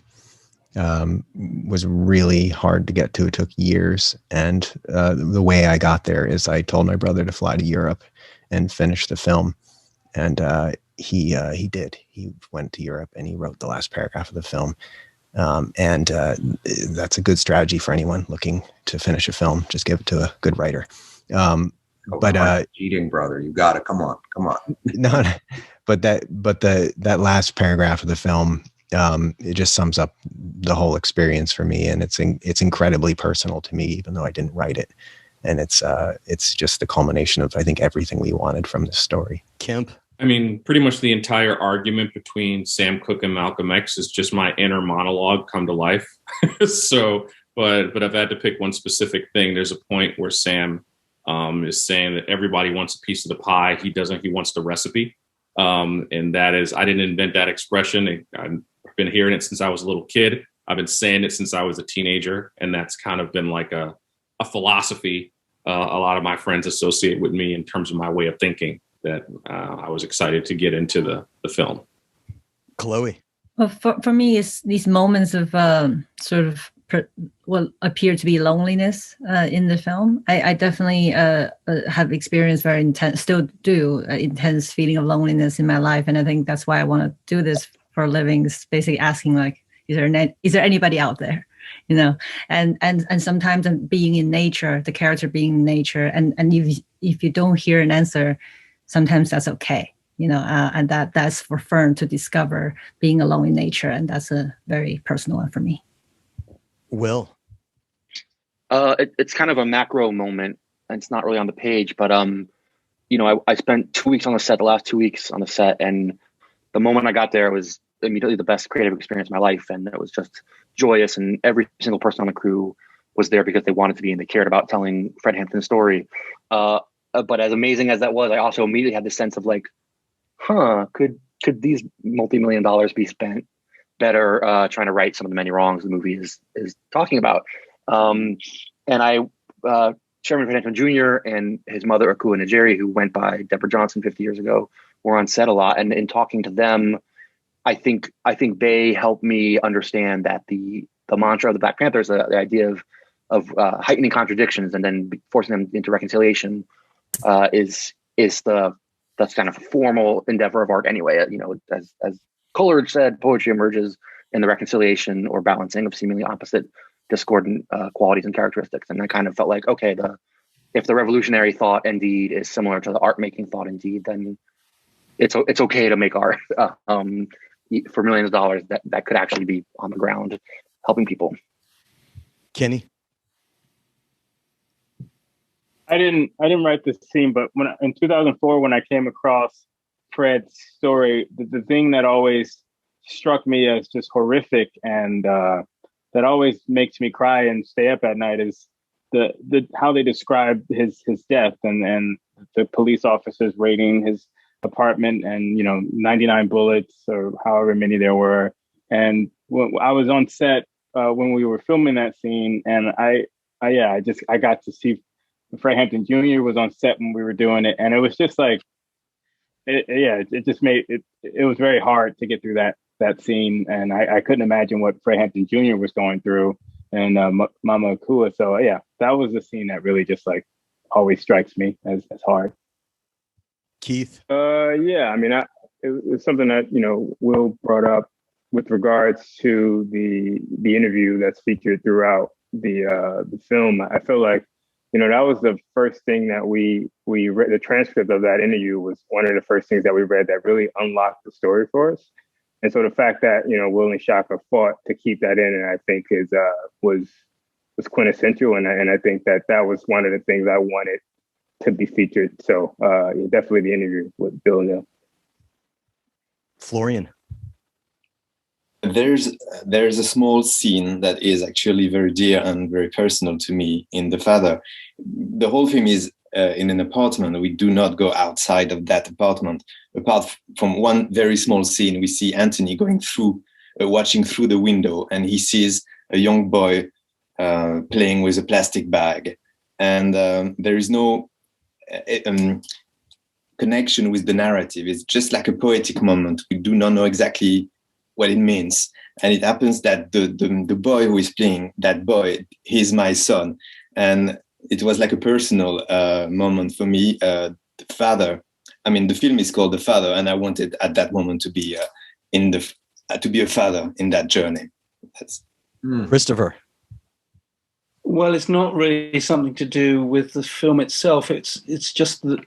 was really hard to get to. It took years. And the way I got there is I told my brother to fly to Europe and finish the film. And he did. He went to Europe and he wrote the last paragraph of the film. And that's a good strategy for anyone looking to finish a film. Just give it to a good writer. Cheating, brother, you got it. Come on. No, but that last paragraph of the film, it just sums up the whole experience for me, and it's incredibly personal to me, even though I didn't write it. And it's just the culmination of, I think, everything we wanted from this story. Kemp. I mean, pretty much the entire argument between Sam Cooke and Malcolm X is just my inner monologue come to life. But I've had to pick one specific thing. There's a point where Sam is saying that everybody wants a piece of the pie. He doesn't. He wants the recipe. And that is, I didn't invent that expression. I've been hearing it since I was a little kid. I've been saying it since I was a teenager. And that's kind of been like a philosophy a lot of my friends associate with me in terms of my way of thinking, that I was excited to get into the film. Chloé. Well, for me, it's these moments of sort of what appear to be loneliness in the film. I definitely have experienced very intense, still do, intense feeling of loneliness in my life. And I think that's why I want to do this for a living, is basically asking, like, is there anybody out there? You know, and sometimes being in nature, the character being in nature, and if you don't hear an answer, sometimes that's okay, you know, and that's for Fern to discover being alone in nature, and that's a very personal one for me. Will. It's kind of a macro moment, and it's not really on the page, but you know, I spent 2 weeks on the set, the last 2 weeks on the set, and the moment I got there was immediately the best creative experience of my life, and it was just joyous, and every single person on the crew was there because they wanted to be and they cared about telling Fred Hampton's story. But as amazing as that was, I also immediately had the sense of like, could these multi-million dollars be spent better trying to right some of the many wrongs the movie is talking about? And I Sherman Hampton Jr. and his mother, Akua Najeri, who went by Deborah Johnson 50 years ago, were on set a lot. And in talking to them, I think they helped me understand that the mantra of the Black Panthers, the idea of heightening contradictions and then forcing them into reconciliation, is that's kind of a formal endeavor of art anyway. You know, as Coleridge said, poetry emerges in the reconciliation or balancing of seemingly opposite discordant qualities and characteristics. And I kind of felt like, okay, if the revolutionary thought indeed is similar to the art making thought indeed, then it's okay to make art for millions of dollars that could actually be on the ground helping people. Kenny? I didn't write this scene, but in 2004, when I came across Fred's story, the thing that always struck me as just horrific and that always makes me cry and stay up at night is the how they describe his death and the police officers raiding his apartment and 99 bullets or however many there were. And I was on set when we were filming that scene, and I got to see Fred Hampton Jr. was on set when we were doing it, and it was just like it just made it was very hard to get through that scene, and I couldn't imagine what Fred Hampton Jr. was going through and Mama Akua. So that was the scene that really just like always strikes me as hard. Keith? I mean, it's something that Will brought up with regards to the interview that's featured throughout the film. I feel like that was the first thing that we read. The transcript of that interview was one of the first things that we read that really unlocked the story for us. And so the fact that Will and Shaka fought to keep that in, and I think was quintessential, and I think that was one of the things I wanted to be featured. So definitely the interview with Bill and Neil. Florian? There's a small scene that is actually very dear and very personal to me in The Father. The whole film is in an apartment. We do not go outside of that apartment. Apart from one very small scene, we see Anthony going through, watching through the window, and he sees a young boy playing with a plastic bag. And there is no connection with the narrative. It's just like a poetic moment. We do not know exactly what it means. And it happens that the boy who is playing that boy, he's my son. And it was like a personal moment for me. The Father, I mean, the film is called The Father, and I wanted at that moment to be to be a father in that journey. That's Christopher. Well, it's not really something to do with the film itself. It's just that,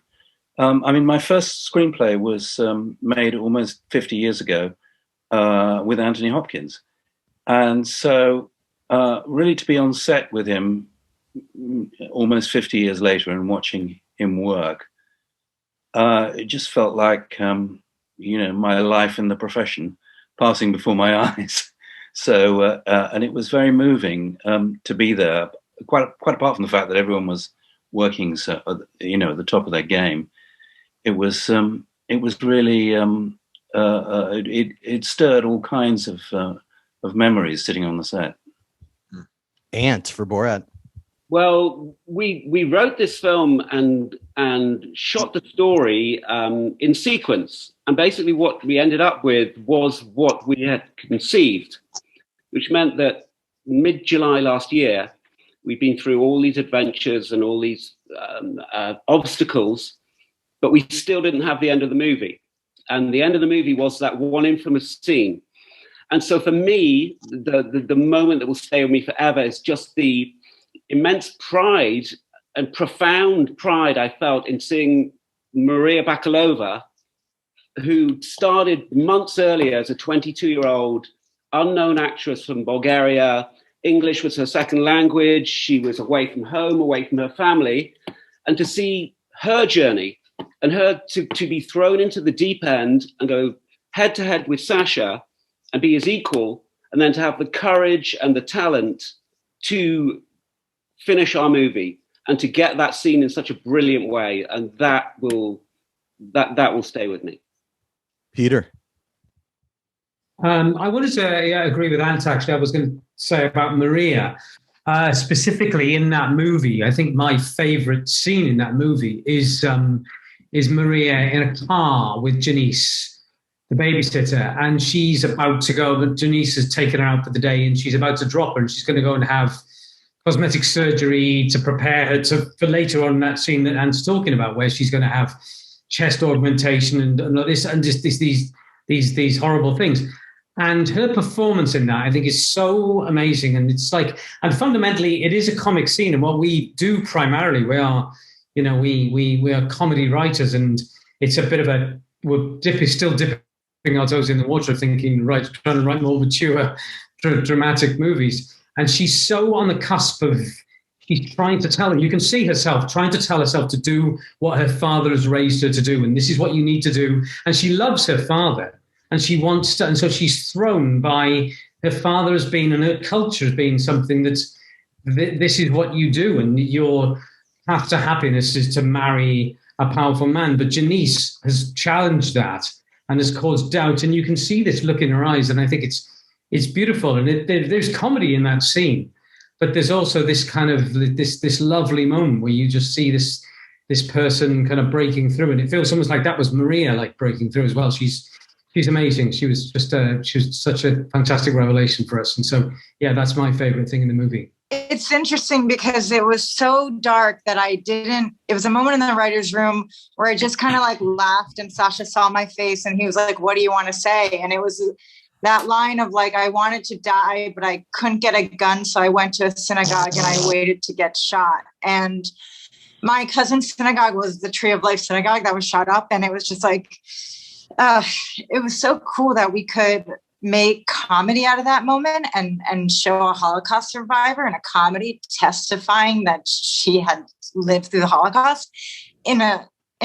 I mean, my first screenplay was made almost 50 years ago with Anthony Hopkins. And so really to be on set with him almost 50 years later and watching him work, it just felt like, my life in the profession passing before my eyes. So, and it was very moving to be there, quite apart from the fact that everyone was working, so, at the top of their game. It was really, it stirred all kinds of memories sitting on the set. Ant for Borat. Well, we wrote this film and shot the story in sequence. And basically what we ended up with was what we had conceived, which meant that mid-July last year, we'd been through all these adventures and all these obstacles, but we still didn't have the end of the movie. And the end of the movie was that one infamous scene. And so for me, the moment that will stay with me forever is just the immense pride and profound pride I felt in seeing Maria Bakalova, who started months earlier as a 22-year-old unknown actress from Bulgaria. English was her second language. She was away from home, away from her family. And to see her journey and her to be thrown into the deep end and go head to head with Sasha and be his equal, and then to have the courage and the talent to finish our movie and to get that scene in such a brilliant way. And that will stay with me. Peter. I wanted to agree with Ant, actually. I was going to say about Maria. specifically in that movie, I think my favorite scene in that movie is Maria in a car with Janice, the babysitter, and she's about to go, but Janice has taken her out for the day and she's about to drop her and she's going to go and have cosmetic surgery to prepare her for later on that scene that Anne's talking about, where she's going to have chest augmentation and this and just these horrible things. And her performance in that, I think, is so amazing. And it's like, and fundamentally, it is a comic scene. And what we do primarily, we are comedy writers, and it's a bit of we're still dipping our toes in the water, thinking, right, trying to write more mature, dramatic movies. And she's so on the cusp of, she's trying to tell her, you can see herself trying to tell herself to do what her father has raised her to do. And this is what you need to do. And she loves her father and she wants to, and so she's thrown by her father has been, and her culture has been something that's, this is what you do. And your path to happiness is to marry a powerful man. But Janice has challenged that and has caused doubt. And you can see this look in her eyes. And I think it's beautiful, and there's comedy in that scene, but there's also this kind of this lovely moment where you just see this person kind of breaking through, and it feels almost like that was Maria, like breaking through as well. She's amazing. She was such a fantastic revelation for us, and so yeah, that's my favorite thing in the movie. It's interesting because it was so dark that it was a moment in the writer's room where I just kind of like laughed, and Sasha saw my face and he was like, "What do you want to say?" And it was that line of like, I wanted to die, but I couldn't get a gun. So I went to a synagogue and I waited to get shot. And my cousin's synagogue was the Tree of Life synagogue that was shot up. And it was just like, it was so cool that we could make comedy out of that moment and show a Holocaust survivor in a comedy testifying that she had lived through the Holocaust in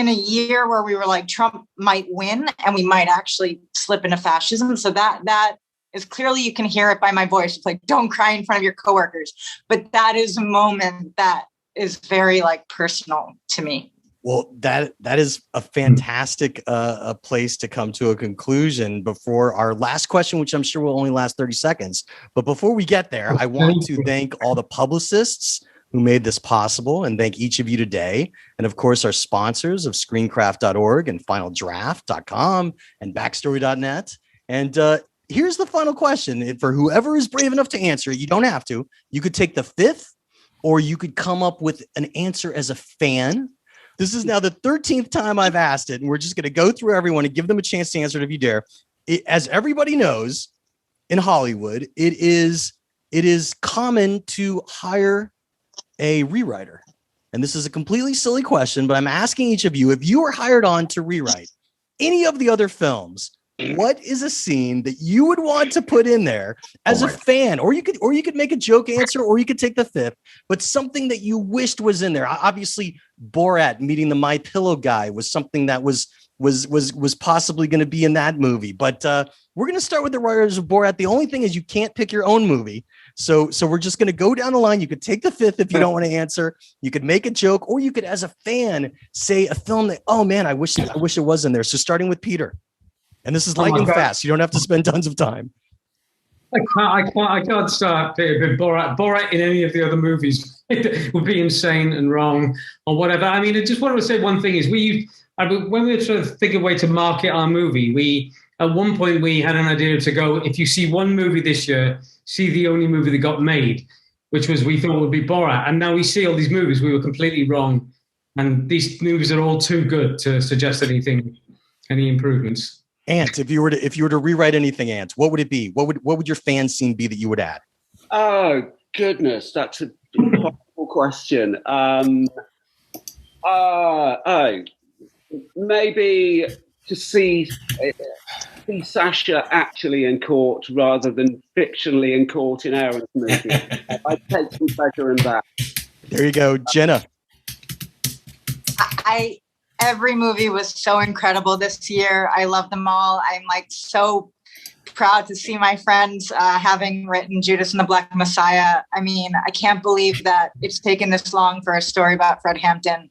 a year where we were like, Trump might win and we might actually slip into fascism. So that is clearly, you can hear it by my voice. It's like, don't cry in front of your coworkers. But that is a moment that is very like personal to me. Well, that is a fantastic a place to come to a conclusion before our last question, which I'm sure will only last 30 seconds. But before we get there, I want to thank all the publicists who made this possible, and thank each of you today. And of course, our sponsors of screencraft.org and finaldraft.com and backstory.net. And here's the final question. For whoever is brave enough to answer it, you don't have to. You could take the fifth, or you could come up with an answer as a fan. This is now the 13th time I've asked it, and we're just going to go through everyone and give them a chance to answer it if you dare. As everybody knows, in Hollywood, it is common to hire a rewriter. And this is a completely silly question, but I'm asking each of you, if you were hired on to rewrite any of the other films, what is a scene that you would want to put in there as a fan? Or you could make a joke answer, or you could take the fifth, but something that you wished was in there. Obviously, Borat meeting the My Pillow guy was something that was possibly going to be in that movie. But we're going to start with the writers of Borat. The only thing is you can't pick your own movie. So we're just going to go down the line. You could take the fifth if you don't want to answer. You could make a joke, or you could, as a fan, say a film that, oh man, I wish it was in there. So starting with Peter, and this is lightning fast. You don't have to spend tons of time. I can't start with Borat in any of the other movies. It would be insane and wrong or whatever. I mean, I just want to say one thing is when we were trying to think of a way to market our movie, at one point we had an idea to go, if you see one movie this year, see the only movie that got made, which was, we thought would be Borat. And now we see all these movies, we were completely wrong. And these movies are all too good to suggest any improvements. Ant, if you were to rewrite anything, Ant, what would it be? What would your fan scene be that you would add? Oh goodness, that's a horrible question. Maybe to see Sasha actually in court rather than fictionally in court in Aaron's movie. I'd take some pleasure in that. There you go, Jena. Every movie was so incredible this year. I love them all. I'm like so proud to see my friends having written Judas and the Black Messiah. I mean, I can't believe that it's taken this long for a story about Fred Hampton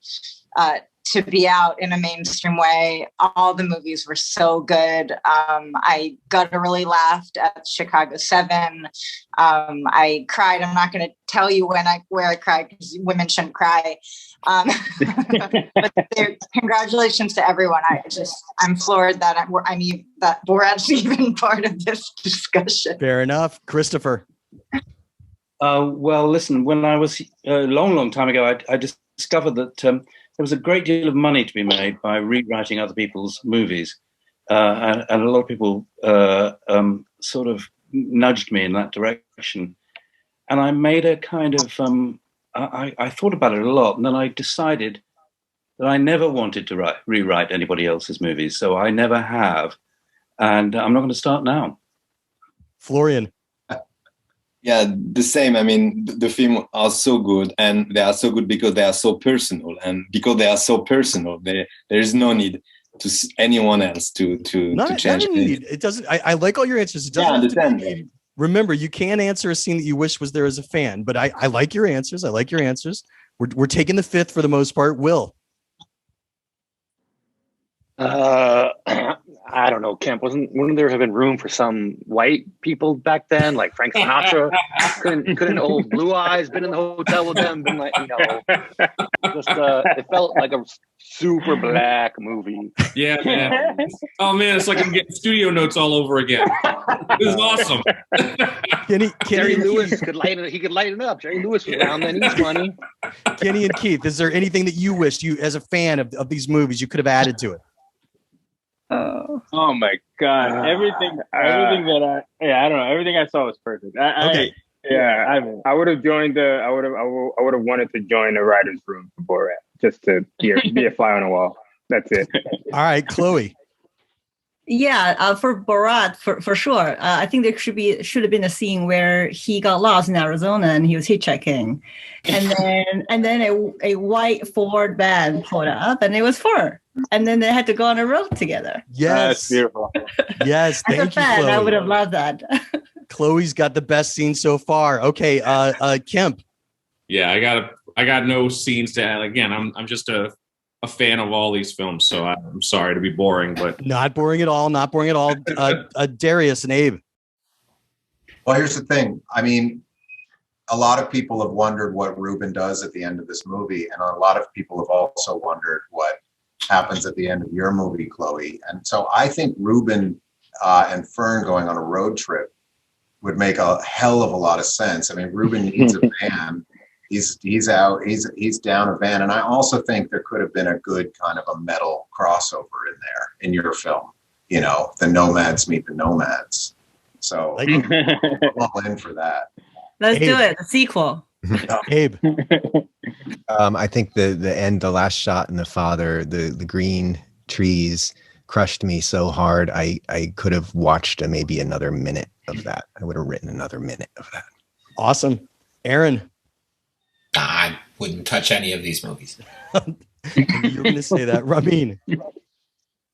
to be out in a mainstream way. All the movies were so good. I gutturally laughed at Chicago 7. I cried. I'm not going to tell you where I cried because women shouldn't cry. But congratulations to everyone. I'm floored that that Borat's even part of this discussion. Fair enough. Christopher. Well, listen, when I was a long time ago, I discovered that there was a great deal of money to be made by rewriting other people's movies. And a lot of people sort of nudged me in that direction. And I made a kind of, I thought about it a lot, and then I decided that I never wanted to rewrite anybody else's movies. So I never have. And I'm not going to start now. Florian. Yeah, the same. I mean, the films are so good, and they are so good because they are so personal. And because they are so personal, there is no need to anyone else to change. Not a need. It doesn't. I like all your answers. It doesn't have to be. Remember, you can answer a scene that you wish was there as a fan, but I like your answers. I like your answers. We're taking the fifth for the most part. Will. I don't know, Kemp. Wouldn't there have been room for some white people back then, like Frank Sinatra? couldn't old Blue Eyes been in the hotel with them? Been like, just it felt like a super black movie. Yeah, man. Oh man, it's like I'm getting studio notes all over again. This is awesome. Jerry Lewis could lighten it. He could lighten it up. Jerry Lewis was around then. He's funny. Kenny and Keith, is there anything that you wished you, as a fan of these movies, you could have added to it? Oh my God! Everything that I don't know. Everything I saw was perfect. I would have joined I would have wanted to join the writers' room for Borat just to be a fly on the wall. That's it. All right, Chloe. Yeah, for Borat, for sure. I think there should have been a scene where he got lost in Arizona and he was hitchhiking, and then a white Ford van pulled up and it was Ford, and then they had to go on a road together. Yes, that's beautiful. Yes, thank you, Chloe. I would have loved that. Chloe's got the best scene so far. Okay, Kemp. Yeah, I got no scenes to add. Again, I'm just a fan of all these films, so I'm sorry to be boring, but not boring at all. Not boring at all. Darius and Abe. Well, here's the thing. I mean, a lot of people have wondered what Ruben does at the end of this movie, and a lot of people have also wondered what happens at the end of your movie, Chloe. And so I think Ruben and Fern going on a road trip would make a hell of a lot of sense. I mean, Ruben needs a van. He's out, he's down a van. And I also think there could have been a good kind of a metal crossover in there in your film, the Nomads meet the Nomads. So I'm all in for that. Let's do it. The sequel. Abe. I think the end, the last shot in the father, the green trees crushed me so hard. I could have watched maybe another minute of that. I would have written another minute of that. Awesome. Aaron. I wouldn't touch any of these movies. You're going to say that, Rameen.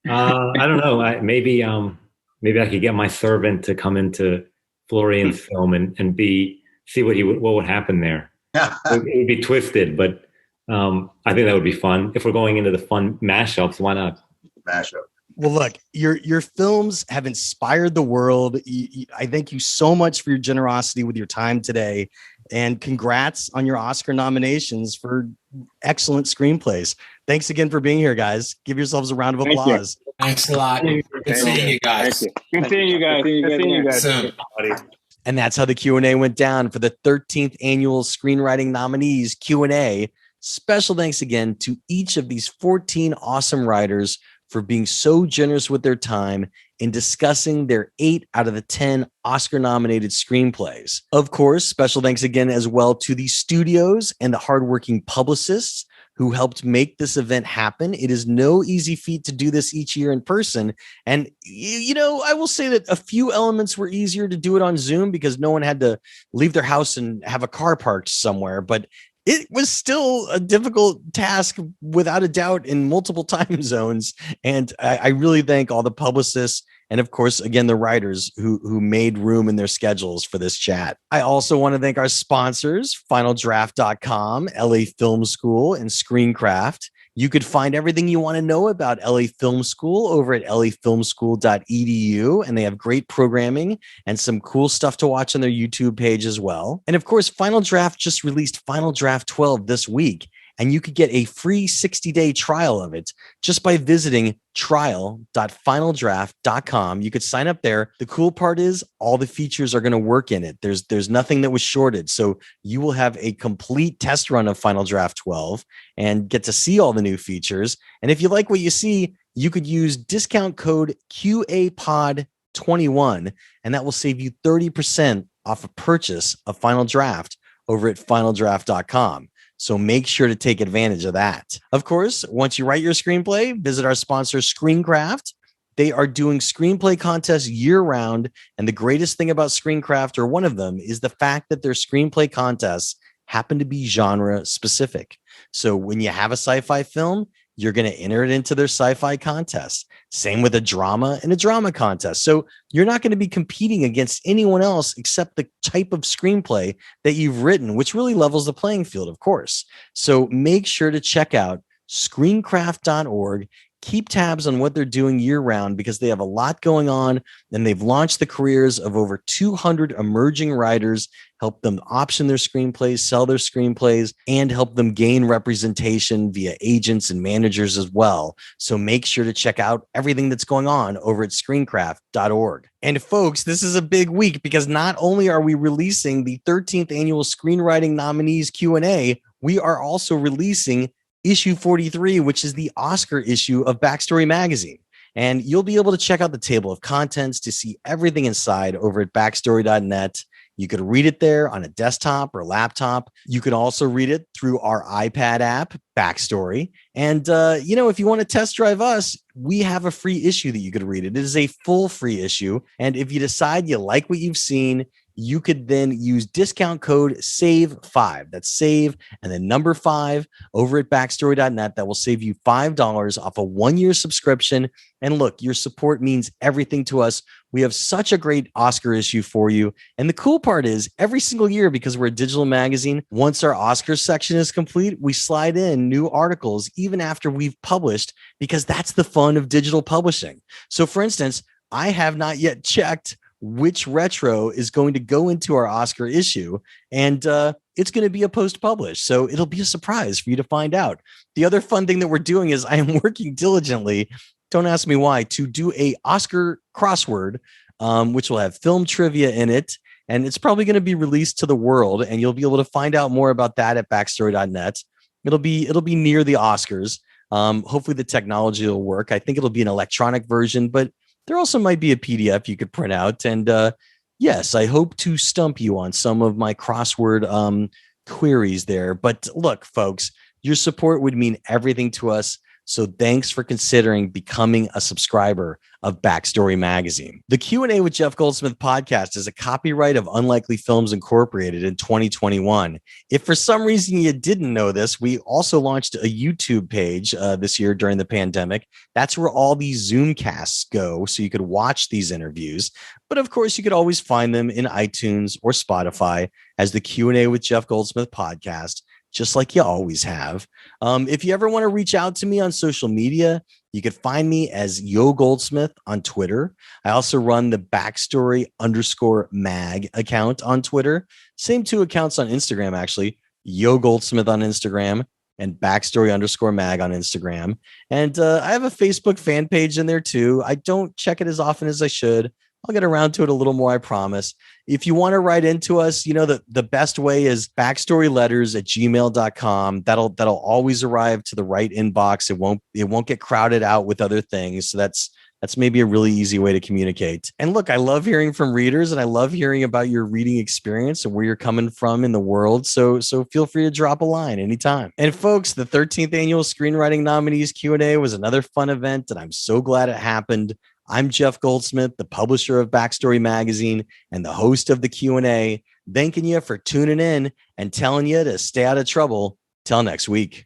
I don't know. Maybe I could get my servant to come into Florian's film and see what would happen there. It would be twisted, but I think that would be fun. If we're going into the fun mashups, why not? Mashup. Well, look, your films have inspired the world. I thank you so much for your generosity with your time today, and congrats on your Oscar nominations for excellent screenplays. Thanks again for being here, guys. Give yourselves a round of applause. Thanks a lot. Good seeing you guys. Good seeing you guys. See you guys soon. And that's how the Q&A went down for the 13th annual Screenwriting Nominees Q&A. Special thanks again to each of these 14 awesome writers for being so generous with their time in discussing their 8 out of the 10 Oscar-nominated screenplays. Of course, special thanks again as well to the studios and the hardworking publicists who helped make this event happen. It is no easy feat to do this each year in person. And, I will say that a few elements were easier to do it on Zoom because no one had to leave their house and have a car parked somewhere. But it was still a difficult task, without a doubt, in multiple time zones. And I really thank all the publicists and, of course, again, the writers who made room in their schedules for this chat. I also want to thank our sponsors, FinalDraft.com, LA Film School, and Screencraft. You could find everything you want to know about LA Film School over at lafilmschool.edu, and they have great programming and some cool stuff to watch on their YouTube page as well. And of course, Final Draft just released Final Draft 12 this week, and you could get a free 60-day trial of it just by visiting trial.finaldraft.com. You could sign up there. The cool part is all the features are going to work in it. There's nothing that was shorted. So you will have a complete test run of Final Draft 12 and get to see all the new features. And if you like what you see, you could use discount code QAPOD21, and that will save you 30% off a purchase of Final Draft over at finaldraft.com. So make sure to take advantage of that. Of course, once you write your screenplay, visit our sponsor, Screencraft. They are doing screenplay contests year round. And the greatest thing about Screencraft, or one of them, is the fact that their screenplay contests happen to be genre specific. So when you have a sci-fi film, you're going to enter it into their sci-fi contest. Same with a drama and a drama contest. So you're not going to be competing against anyone else except the type of screenplay that you've written, which really levels the playing field, of course. So make sure to check out screencraft.org. Keep tabs on what they're doing year round because they have a lot going on, and they've launched the careers of over 200 emerging writers, help them option their screenplays, sell their screenplays, and help them gain representation via agents and managers as well. So make sure to check out everything that's going on over at screencraft.org. And folks, this is a big week because not only are we releasing the 13th annual Screenwriting Nominees Q&A, we are also releasing issue 43, which is the Oscar issue of Backstory Magazine. And you'll be able to check out the table of contents to see everything inside over at backstory.net. You could read it there on a desktop or laptop. You can also read it through our iPad app, Backstory. And, if you want to test drive us, we have a free issue that you could read. It is a full free issue. And if you decide you like what you've seen, you could then use discount code SAVE5. That's SAVE and then number 5 over at backstory.net. That will save you $5 off a 1-year subscription. And look, your support means everything to us. We have such a great Oscar issue for you. And the cool part is every single year, because we're a digital magazine, once our Oscars section is complete, we slide in new articles even after we've published, because that's the fun of digital publishing. So for instance, I have not yet checked which retro is going to go into our Oscar issue. And it's going to be a post-publish. So it'll be a surprise for you to find out. The other fun thing that we're doing is I am working diligently, don't ask me why, to do a Oscar crossword, which will have film trivia in it. And it's probably going to be released to the world. And you'll be able to find out more about that at backstory.net. It'll be near the Oscars. Hopefully the technology will work. I think it'll be an electronic version, but there also might be a PDF you could print out. And yes, I hope to stump you on some of my crossword queries there. But look, folks, your support would mean everything to us. So thanks for considering becoming a subscriber of Backstory Magazine. The Q&A with Jeff Goldsmith podcast is a copyright of Unlikely Films Incorporated in 2021. If for some reason you didn't know this, we also launched a YouTube page this year during the pandemic. That's where all these Zoom casts go, so you could watch these interviews. But of course, you could always find them in iTunes or Spotify as the Q&A with Jeff Goldsmith podcast, just like you always have. If you ever want to reach out to me on social media, you could find me as Yo Goldsmith on Twitter. I also run the Backstory_mag account on Twitter. Same 2 accounts on Instagram, actually. Yo Goldsmith on Instagram and Backstory_mag on Instagram. And I have a Facebook fan page in there too. I don't check it as often as I should. I'll get around to it a little more, I promise. If you want to write into us, the best way is backstoryletters@gmail.com. That'll always arrive to the right inbox. It won't get crowded out with other things. So that's maybe a really easy way to communicate. And look, I love hearing from readers, and I love hearing about your reading experience and where you're coming from in the world. So feel free to drop a line anytime. And folks, the 13th annual Screenwriting Nominees Q&A was another fun event, and I'm so glad it happened. I'm Jeff Goldsmith, the publisher of Backstory Magazine and the host of the Q&A, thanking you for tuning in and telling you to stay out of trouble. Till next week.